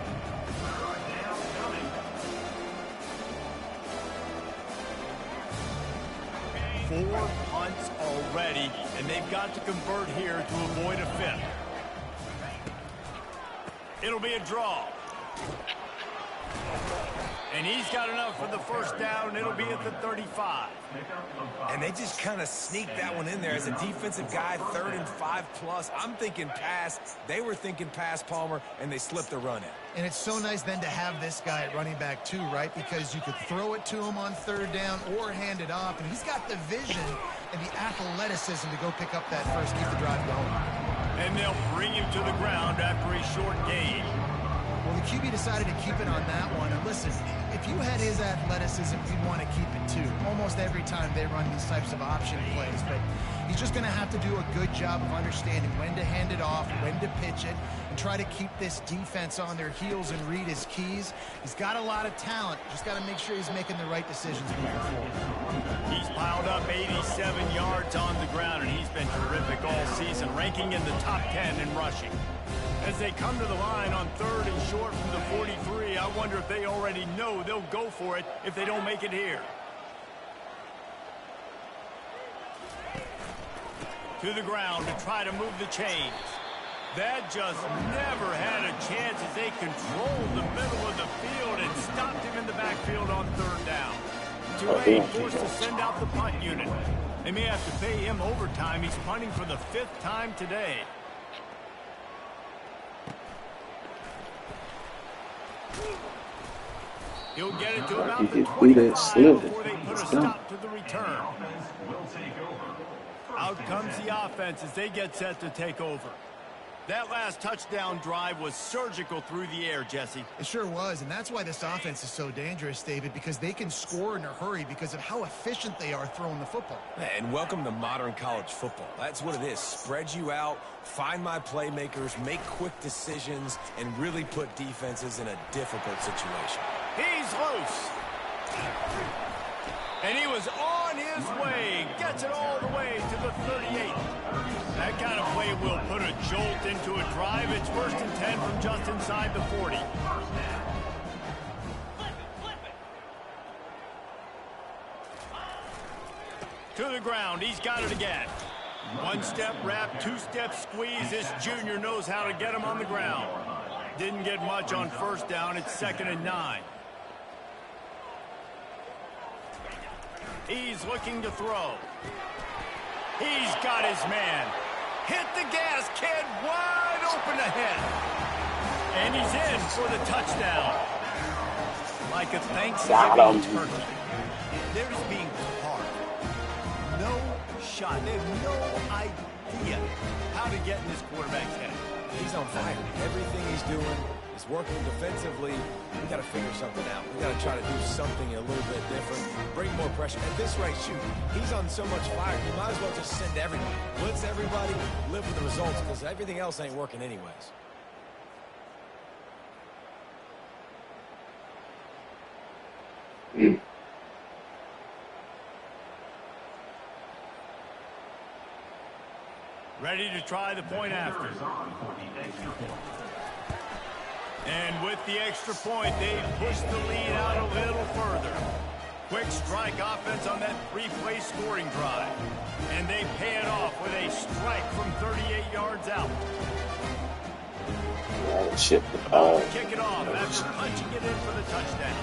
Four punts already, and they've got to convert here to avoid a fifth. It'll be a draw. And he's got enough for the first down, and it'll be at the 35. And they just kind of sneaked that one in there as a defensive guy, 3rd and 5+. I'm thinking pass. They were thinking pass, Palmer, and they slipped the run in. And it's so nice then to have this guy at running back too, right? Because you could throw it to him on 3rd down or hand it off. And he's got the vision and the athleticism to go pick up that first, keep the drive going. And they'll bring him to the ground after a short gain. Well, the QB decided to keep it on that one. And listen, if you had his athleticism, you'd want to keep it too. Almost every time they run these types of option plays. But he's just going to have to do a good job of understanding when to hand it off, when to pitch it, and try to keep this defense on their heels and read his keys. He's got a lot of talent. Just got to make sure he's making the right decisions moving forward. He's piled up 87 yards on the ground, and he's been terrific all season, ranking in the top 10 in rushing. As they come to the line on 3rd and short from the 43, I wonder if they already know they'll go for it if they don't make it here. To the ground to try to move the chains. That just never had a chance as they controlled the middle of the field and stopped him in the backfield on 3rd down. Tulane forced to send out the punt unit. They may have to pay him overtime. He's punting for the 5th time today. He'll get it to about the 25 before they put a stop to the return. Out comes the offense as they get set to take over. That last touchdown drive was surgical through the air, Jesse. It sure was, and that's why this offense is so dangerous, David, because they can score in a hurry because of how efficient they are throwing the football. And welcome to modern college football. That's what it is. Spread you out, find my playmakers, make quick decisions, and really put defenses in a difficult situation. He's loose. And he was on his way. Gets it all the way to the 38. That kind of play will put a jolt into a drive. It's 1st and 10 from just inside the 40. To the ground. He's got it again. 1-step wrap, 2-step squeeze. This junior knows how to get him on the ground. Didn't get much on 1st down. It's 2nd and 9. He's looking to throw. He's got his man. Hit the gas, kid. Wide open ahead. And he's in for the touchdown. Like a Thanksgiving turkey. They're just being hard. No shot. They have no idea how to get in this quarterback's head. He's on fire. Everything he's doing is working defensively. We got to figure something out. We got to try to do something a little bit different. Bring more pressure. At this rate, shoot, he's on so much fire, you might as well just send everybody. Blitz everybody, live with the results, because everything else ain't working anyways. Ready to try the point after. And with the extra point, they push the lead out a little further. Quick strike offense on that three-play scoring drive. And they pay it off with a strike from 38 yards out. Ship the ball. Kick it off after punching it in for the touchdown.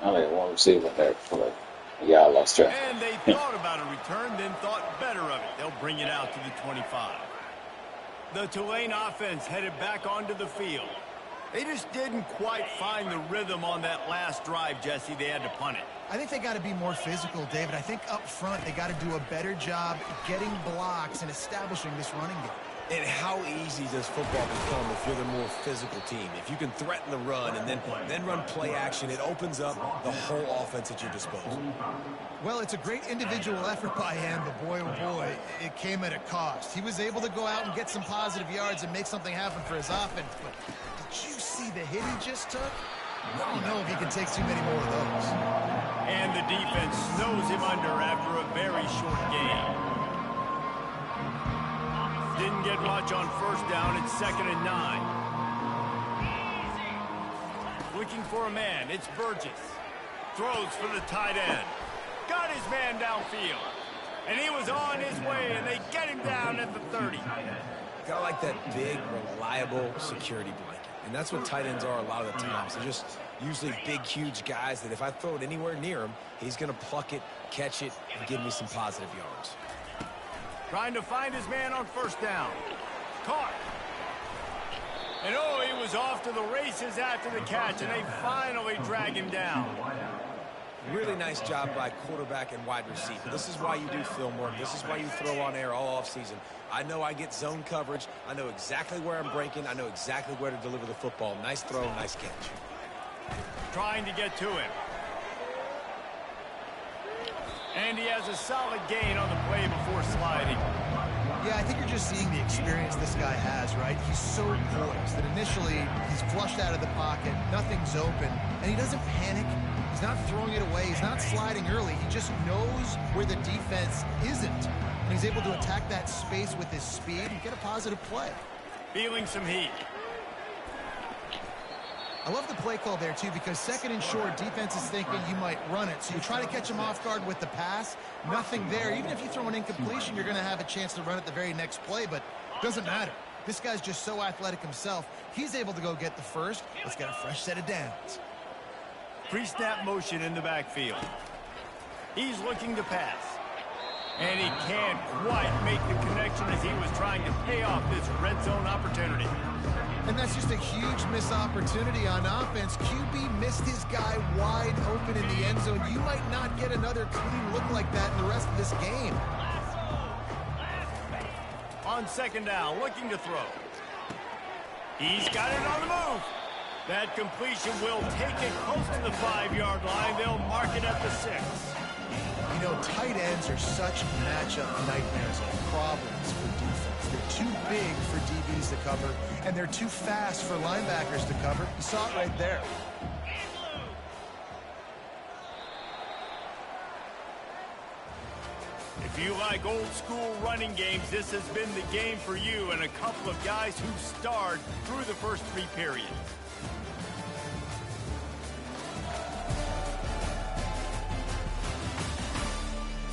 I didn't want to see what that play. Yeah, I lost track. And they thought about a return, then thought better of it. They'll bring it out to the 25. The Tulane offense headed back onto the field. They just didn't quite find the rhythm on that last drive, Jesse. They had to punt it. I think they got to be more physical, David. I think up front they got to do a better job getting blocks and establishing this running game. And how easy does football become if you're the more physical team? If you can threaten the run and then run play action, it opens up the whole offense at your disposal. Well, it's a great individual effort by him, but boy, oh boy, it came at a cost. He was able to go out and get some positive yards and make something happen for his offense, but did you see the hit he just took? I don't know if he can take too many more of those. And the defense snows him under after a very short game. Didn't get much on first down. It's 2nd and 9. Looking for a man. It's Burgess. Throws for the tight end. Got his man downfield. And he was on his way, and they get him down at the 30. Got like that big, reliable security blanket. And that's what tight ends are a lot of the times. They're just usually big, huge guys that if I throw it anywhere near him, he's going to pluck it, catch it, and give me some positive yards. Trying to find his man on first down. Caught. And oh, he was off to the races after the catch, and they finally drag him down. Really nice job by quarterback and wide receiver. This is why you do film work. This is why you throw on air all offseason. I know I get zone coverage. I know exactly where I'm breaking. I know exactly where to deliver the football. Nice throw, nice catch. Trying to get to him. And he has a solid gain on the play before sliding. Yeah, I think you're just seeing the experience this guy has, right? He's so poised that initially he's flushed out of the pocket, nothing's open, and he doesn't panic. He's not throwing it away. He's not sliding early. He just knows where the defense isn't. And he's able to attack that space with his speed and get a positive play. Feeling some heat. I love the play call there, too, because 2nd and short, defense is thinking you might run it. So you try to catch him off guard with the pass. Nothing there. Even if you throw an incompletion, you're going to have a chance to run it the very next play, but it doesn't matter. This guy's just so athletic himself. He's able to go get the first. Let's get a fresh set of downs. Pre-snap motion in the backfield. He's looking to pass. And he can't quite make the connection as he was trying to pay off this red zone opportunity. And that's just a huge missed opportunity on offense. QB missed his guy wide open in the end zone. You might not get another clean look like that in the rest of this game. On 2nd down, looking to throw. He's got it on the move. That completion will take it close to the 5-yard line. They'll mark it at the 6. You know, tight ends are such matchup nightmares and problems for defense. They're too big for DBs to cover, and they're too fast for linebackers to cover. You saw it right there. If you like old school running games, this has been the game for you and a couple of guys who starred through the first 3 periods.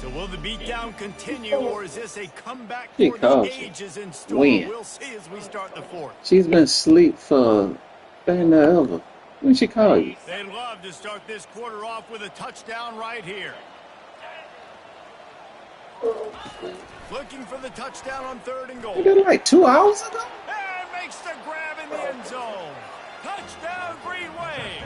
So will the beatdown continue, or is this a comeback for the ages in store? We'll see as we start the 4th. She's been asleep for dang ever. When she call you? They'd love to start this quarter off with a touchdown right here. Looking for the touchdown on 3rd and goal. You did like 2 hours ago? And makes the grab in the end zone. Touchdown, Green Wave.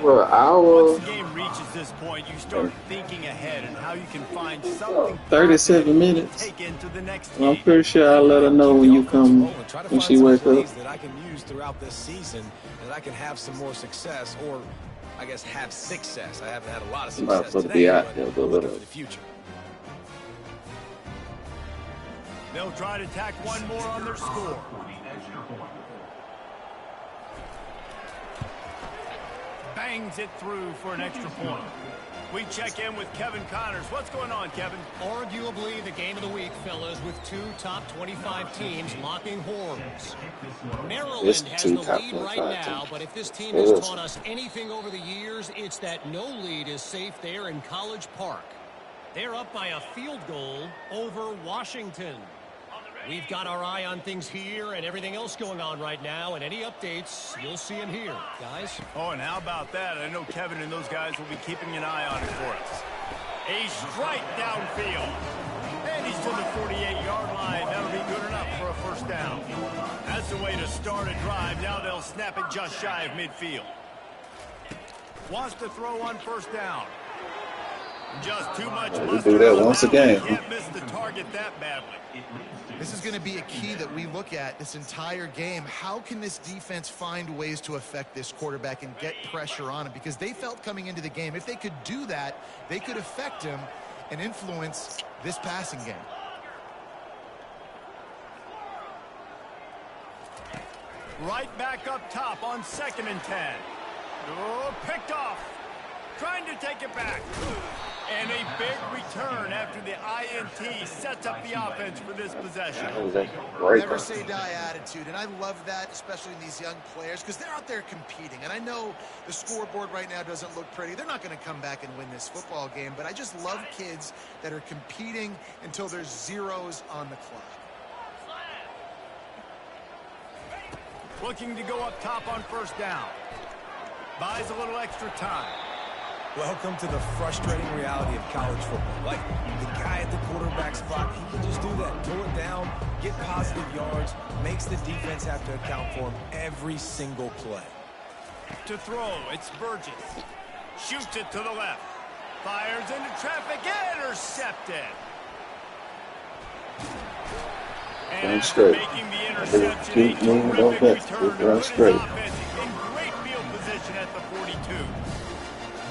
For an hour. Once the game reaches this point, you start thinking ahead and how you can find something 37 minutes. take into the next Well, I'm game. pretty sure I'll let her know when you come, when she wakes up. That I can use throughout this season, that I can have some more success, or I guess have success. I haven't had a lot of I'm not success supposed to today, be out but there, but looking whatever. for the future. They'll try to tack one more on their score. bangs it through for an extra point. We check in with Kevin Connors. What's going on, Kevin? Arguably the game of the week, fellas, with two top 25 teams locking horns. Maryland has the lead right now, but if this team has taught us anything over the years, it's that no lead is safe there in College Park. They're up by a field goal over Washington. We've got our eye on things here and everything else going on right now, and any updates, you'll see them here, guys. Oh, and how about that? I know Kevin and those guys will be keeping an eye on it for us. A strike downfield. And he's to the 48-yard line. That'll be good enough for a first down. That's the way to start a drive. Now they'll snap it just shy of midfield. Wants to throw on first down. Just too much mustard. Do that once again. Can't miss the target that badly. This is going to be a key that we look at this entire game. How can this defense find ways to affect this quarterback and get pressure on him? Because they felt coming into the game, if they could do that, they could affect him and influence this passing game. Right back up top on 2nd and 10. Oh, picked off. Trying to take it back. And a big return after the INT sets up the offense for this possession. Never say die attitude, and I love that, especially in these young players, because they're out there competing. And I know the scoreboard right now doesn't look pretty. They're not going to come back and win this football game, but I just love kids that are competing until there's zeros on the clock. Looking to go up top on first down. Buys a little extra time. Welcome to the frustrating reality of college football. Like, the guy at the quarterback spot, he can just do that. Pull it down, get positive yards, makes the defense have to account for him every single play. To throw, it's Burgess. Shoots it to the left. Fires into traffic, intercepted. And after making the interception, a terrific return to put his offense in great field position at the 42.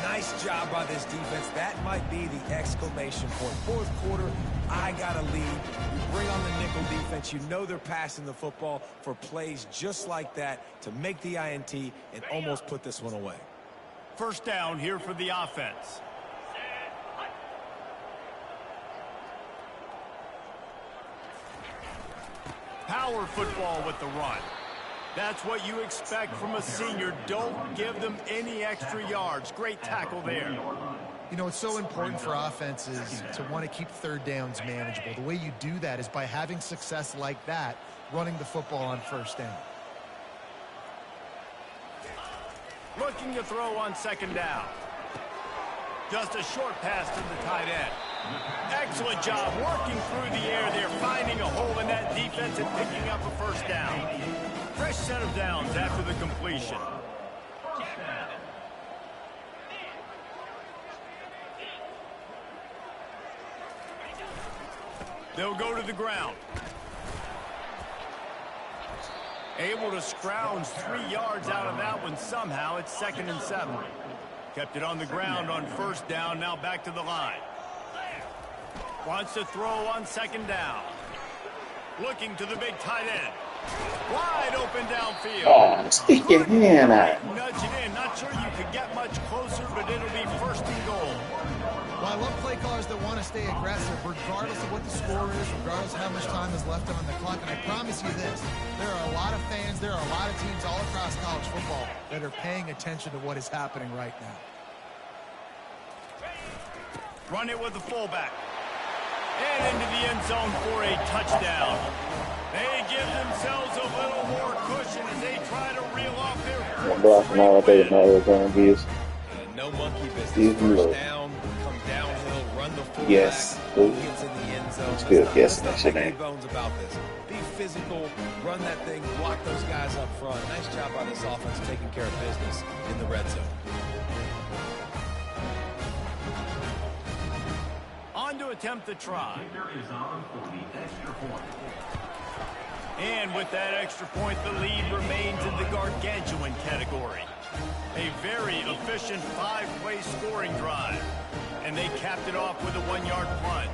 Nice job by this defense. That might be the exclamation point. Fourth quarter, I got a lead. You bring on the nickel defense. You know they're passing the football for plays just like that to make the INT and almost put this one away. First down here for the offense. Power football with the run. That's what you expect from a senior. Don't give them any extra yards. Great tackle there. You know, it's so important for offenses to want to keep third downs manageable. The way you do that is by having success like that, running the football on first down. Looking to throw on 2nd down. Just a short pass to the tight end. Excellent job working through the air there, finding a hole in that defense and picking up a first down. Fresh set of downs after the completion. They'll go to the ground. Able to scrounge 3 yards out of that one somehow. It's 2nd and 7. Kept it on the ground on first down. Now back to the line. Wants to throw on 2nd down. Looking to the big tight end. Wide open downfield. Oh, stick your hand out. Nudge it in. Not sure you could get much closer, but it'll be 1st and goal. Well, I love play callers that want to stay aggressive, regardless of what the score is, regardless of how much time is left on the clock. And I promise you this, there are a lot of fans, there are a lot of teams all across college football that are paying attention to what is happening right now. Run it with the fullback. And into the end zone for a touchdown. They give themselves a little more cushion as they try to reel off their I'm blocking all day in my other guarantees. No monkey business. First down, come downhill, run the fullback. Yes. Gets in the end zone. It's good guessing that shit ain't. Bones about this. Be physical, run that thing, block those guys up front. Nice job by this offense taking care of business in the red zone. On to attempt the try. And with that extra point, the lead remains in the gargantuan category. A very efficient 5-play scoring drive. And they capped it off with a 1-yard plunge.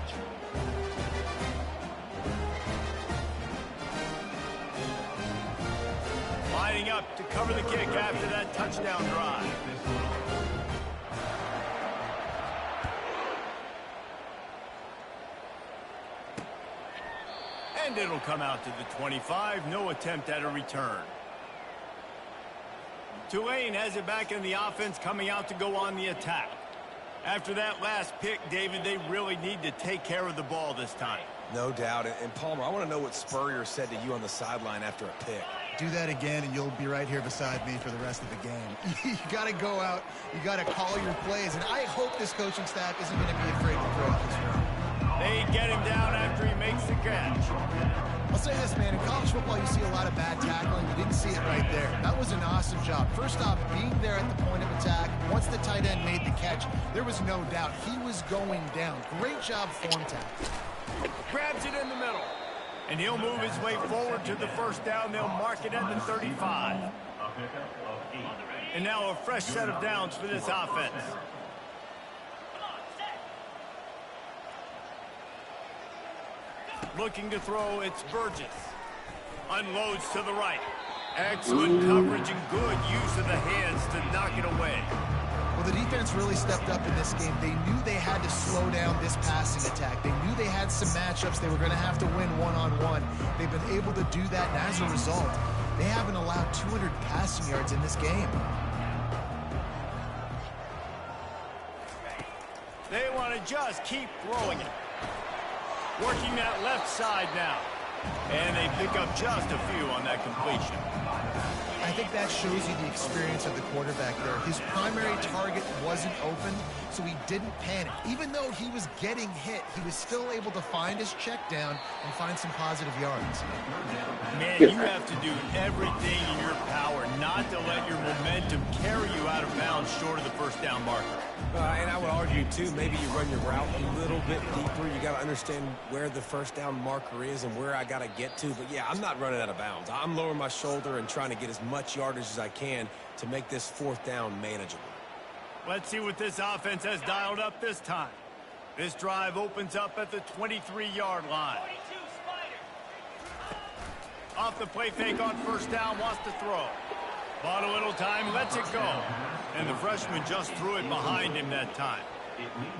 Lining lining up to cover the kick after that touchdown drive. And it'll come out to the 25. No attempt at a return. Tulane has it back in the offense, coming out to go on the attack. After that last pick, David, they really need to take care of the ball this time. No doubt. And Palmer, I want to know what Spurrier said to you on the sideline after a pick. Do that again, and you'll be right here beside me for the rest of the game. You got to go out. You got to call your plays, and I hope this coaching staff isn't going to be afraid to throw it this way. They get him down after he makes the catch. I'll say this, man. In college football, you see a lot of bad tackling. You didn't see it right there. That was an awesome job. First off, being there at the point of attack. Once the tight end made the catch, there was no doubt he was going down. Great job form tackle. Grabs it in the middle. And he'll move his way forward to the first down. They'll mark it at the 35. And now a fresh set of downs for this offense. Looking to throw, it's Burgess. Unloads to the right. Excellent coverage and good use of the hands to knock it away. Well, the defense really stepped up in this game. They knew they had to slow down this passing attack. They knew they had some matchups they were going to have to win one-on-one. They've been able to do that, and as a result, they haven't allowed 200 passing yards in this game. They want to just keep throwing it. Working that left side now. And they pick up just a few on that completion. I think that shows you the experience of the quarterback there. His primary target wasn't open, so he didn't panic. Even though he was getting hit, he was still able to find his check down and find some positive yards. Man, you have to do everything in your power not to let your momentum carry you out of bounds short of the first down marker. And I would argue, too, maybe you run your route a little bit deeper. You got to understand where the first down marker is and where I got to get to. But, yeah, I'm not running out of bounds. I'm lowering my shoulder and trying to get as much yardage as I can to make this fourth down manageable. Let's see what this offense has dialed up this time. This drive opens up at the 23-yard line. Off the play fake on first down, wants to throw. Bought a little time, lets it go. And the freshman just threw it behind him that time.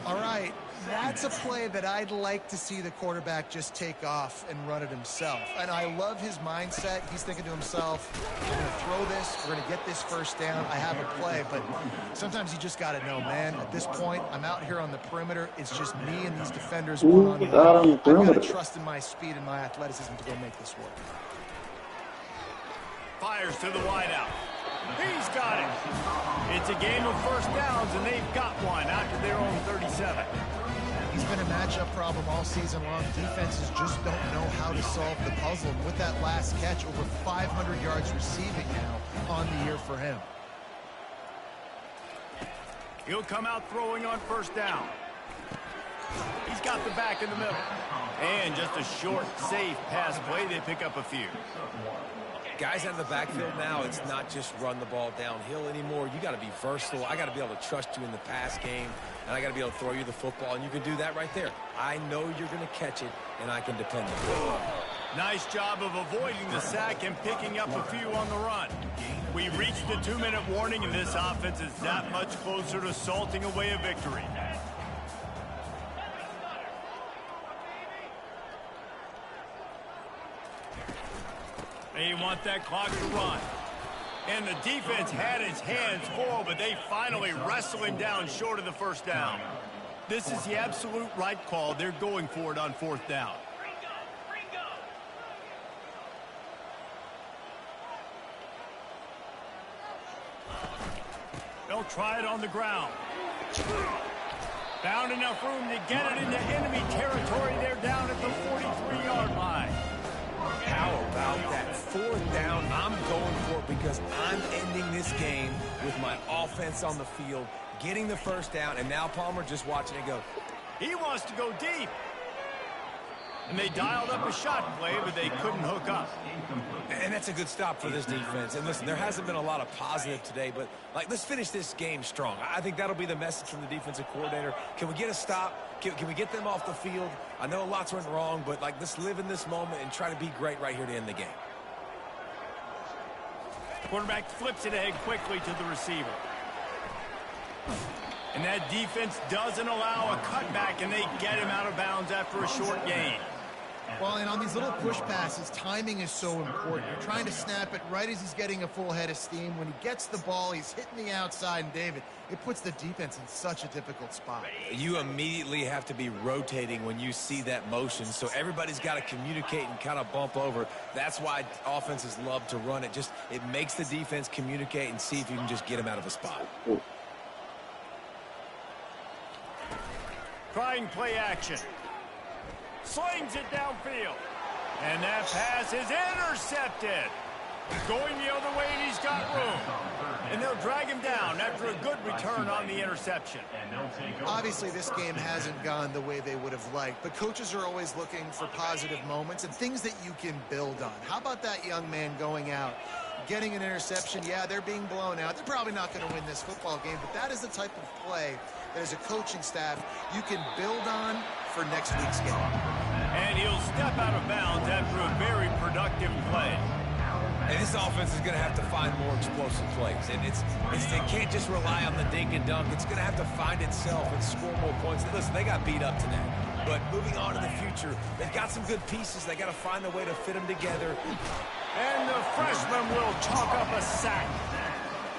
All right, that's a play that I'd like to see the quarterback just take off and run it himself. And I love his mindset. He's thinking to himself, we're going to throw this, we're going to get this first down, I have a play. But sometimes you just got to know, man, at this point, I'm out here on the perimeter. It's just me and these defenders one-on-one. I've got to trust in my speed and my athleticism to go make this work. Fires to the wideout. He's got it. It's a game of first downs, and they've got one out to their own 37. He's been a matchup problem all season long. Defenses just don't know how to solve the puzzle. And with that last catch, over 500 yards receiving now on the year for him. He'll come out throwing on first down. He's got the back in the middle. And just a short, safe pass play. They pick up a few. Guys out of the backfield now, it's not just run the ball downhill anymore. You got to be versatile. I got to be able to trust you in the pass game, and I got to be able to throw you the football, and you can do that right there. I know you're going to catch it, and I can depend on it. Nice job of avoiding the sack and picking up a few on the run. We reached the 2-minute warning, and this offense is that much closer to salting away a victory. They want that clock to run. And the defense had its hands full, but they finally wrestle him down short of the first down. This is the absolute right call. They're going for it on fourth down. They'll try it on the ground. Found enough room to get it into enemy territory. They're down at the 43-yard line. How about that fourth down? I'm going for it because I'm ending this game with my offense on the field, getting the first down, and now Palmer just watching it go. He wants to go deep. And they dialed up a shot play, but they couldn't hook up. And that's a good stop for this defense. And listen, there hasn't been a lot of positive today, but let's finish this game strong. I think that'll be the message from the defensive coordinator. Can we get a stop? Can we get them off the field? I know lots went wrong, but let's live in this moment and try to be great right here to end the game. Quarterback flips it ahead quickly to the receiver. And that defense doesn't allow a cutback, and they get him out of bounds after a short gain. Well, and on these little push passes, timing is so important. You're trying to snap it right as he's getting a full head of steam. When he gets the ball, he's hitting the outside, and David, it puts the defense in such a difficult spot. You immediately have to be rotating when you see that motion, so everybody's got to communicate and kind of bump over. That's why offenses love to run it. It makes the defense communicate and see if you can just get him out of a spot. Trying play action. Slings it downfield. And that pass is intercepted. Going the other way, and he's got room. And they'll drag him down after a good return on the interception. Obviously, this game hasn't gone the way they would have liked, but coaches are always looking for positive moments and things that you can build on. How about that young man going out, getting an interception? Yeah, they're being blown out. They're probably not going to win this football game, but that is the type of play that as a coaching staff you can build on for next week's game. And he'll step out of bounds after a very productive play. And this offense is going to have to find more explosive plays. And it can't just rely on the dink and dunk. It's going to have to find itself and score more points. Listen, they got beat up today. But moving on to the future, they've got some good pieces. They got to find a way to fit them together. And the freshman will chalk up a sack.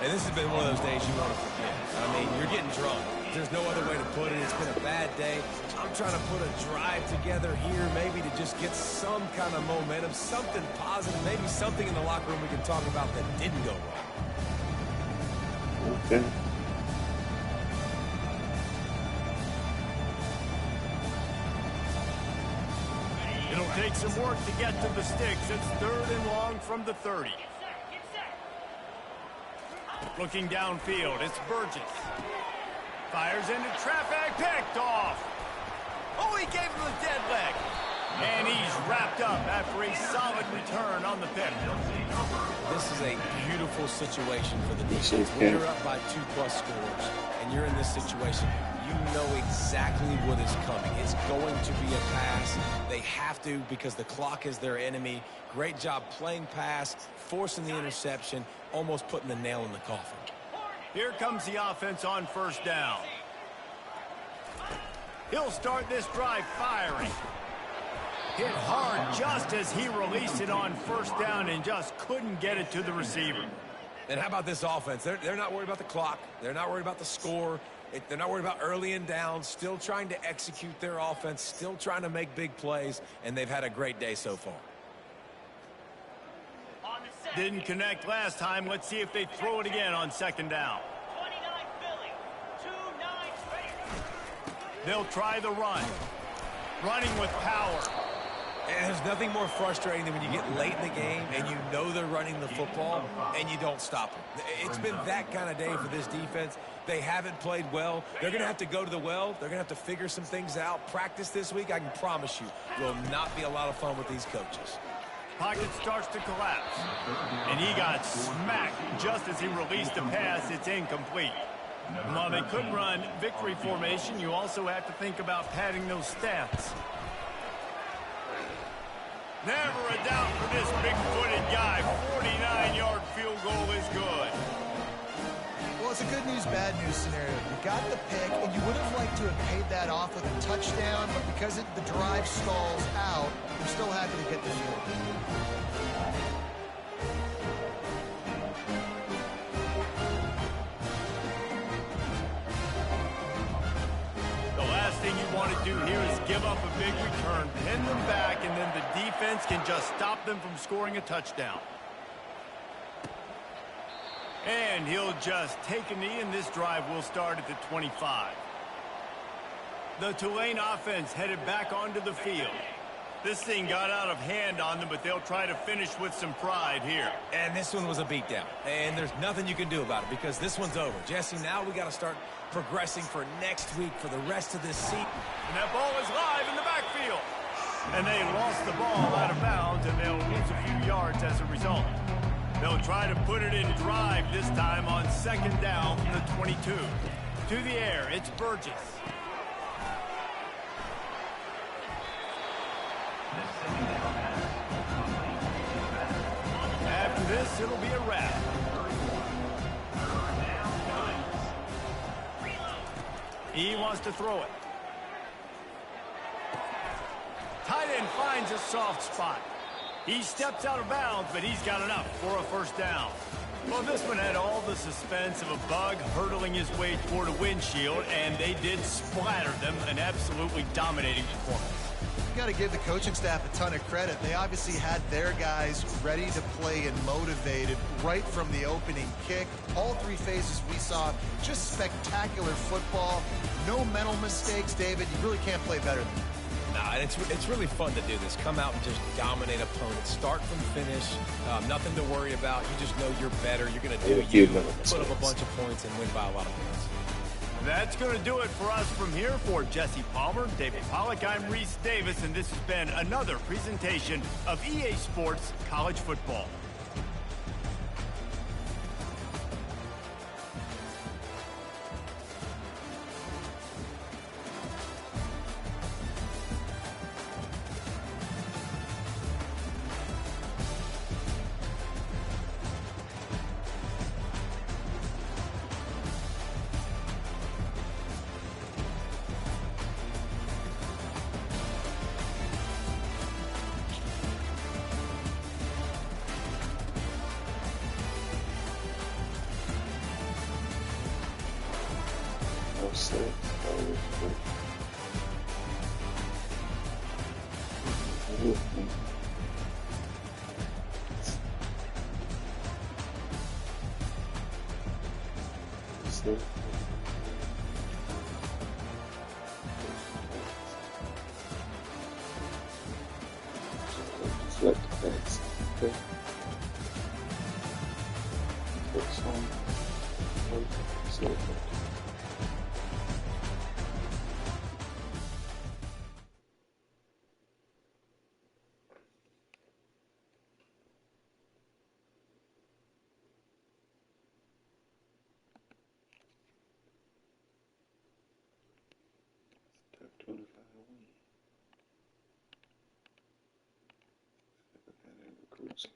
And this has been one of those days you want to forget. I mean, you're getting drunk. There's no other way to put it. It's been a bad day. I'm trying to put a drive together here, maybe to just get some kind of momentum, something positive, maybe something in the locker room we can talk about that didn't go wrong. Okay. It'll take some work to get to the sticks. It's 3rd and long from the 30. Looking downfield, it's Burgess. Fires into traffic, picked off. Oh, he gave him the dead leg. And he's wrapped up after a solid return on the pick. This is a beautiful situation for the defense. When you're up by 2+ scores and you're in this situation, you know exactly what is coming. It's going to be a pass. They have to because the clock is their enemy. Great job playing pass, forcing the interception, almost putting the nail in the coffin. Here comes the offense on 1st down. He'll start this drive firing. Hit hard just as he released it on 1st down and just couldn't get it to the receiver. And how about this offense? They're not worried about the clock. They're not worried about the score. They're not worried about early and down. Still trying to execute their offense. Still trying to make big plays. And they've had a great day so far. Didn't connect last time. Let's see if they throw it again on 2nd down. They'll try the run. Running with power. And there's nothing more frustrating than when you get late in the game and you know they're running the football and you don't stop them. It's been that kind of day for this defense. They haven't played well. They're going to have to go to the well. They're going to have to figure some things out. Practice this week, I can promise you, will not be a lot of fun with these coaches. Pocket starts to collapse. And he got smacked just as he released the pass. It's incomplete. And while they could run victory formation, you also have to think about padding those stats. Never a doubt for this big-footed guy. 49-yard field goal is good. Well, it's a good news, bad news scenario. You got the pick, and you would have liked to have paid that off with a touchdown, but because the drive stalls out, you're still happy to get the field. The last thing you want to do here is give up a big return, pin them back, and then the defense can just stop them from scoring a touchdown. And he'll just take a knee, and this drive will start at the 25. The Tulane offense headed back onto the field. This thing got out of hand on them, but they'll try to finish with some pride here. And this one was a beatdown. And there's nothing you can do about it because this one's over. Jesse, now we got to start progressing for next week for the rest of this season. And that ball is live in the backfield. And they lost the ball out of bounds, and they'll lose a few yards as a result. They'll try to put it in drive this time on 2nd down from the 22. To the air, it's Burgess. After this, it'll be a wrap. He wants to throw it. Tight end finds a soft spot. He steps out of bounds, but he's got enough for a first down. Well, this one had all the suspense of a bug hurtling his way toward a windshield, and they did splatter them, an absolutely dominating performance. You got to give the coaching staff a ton of credit. They obviously had their guys ready to play and motivated right from the opening kick. All three phases we saw, just spectacular football. No mental mistakes, David. You really can't play better than that. Nah, it's really fun to do this. Come out and just dominate opponents. Start from finish. Nothing to worry about. You just know you're better. You're going to do you. Put up a bunch of points and win by a lot of points. That's going to do it for us from here. For Jesse Palmer, David Pollack, I'm Reese Davis, and this has been another presentation of EA Sports College Football. Select the text. Okay. Focus on. Select it. Top 25 win. And then recruits.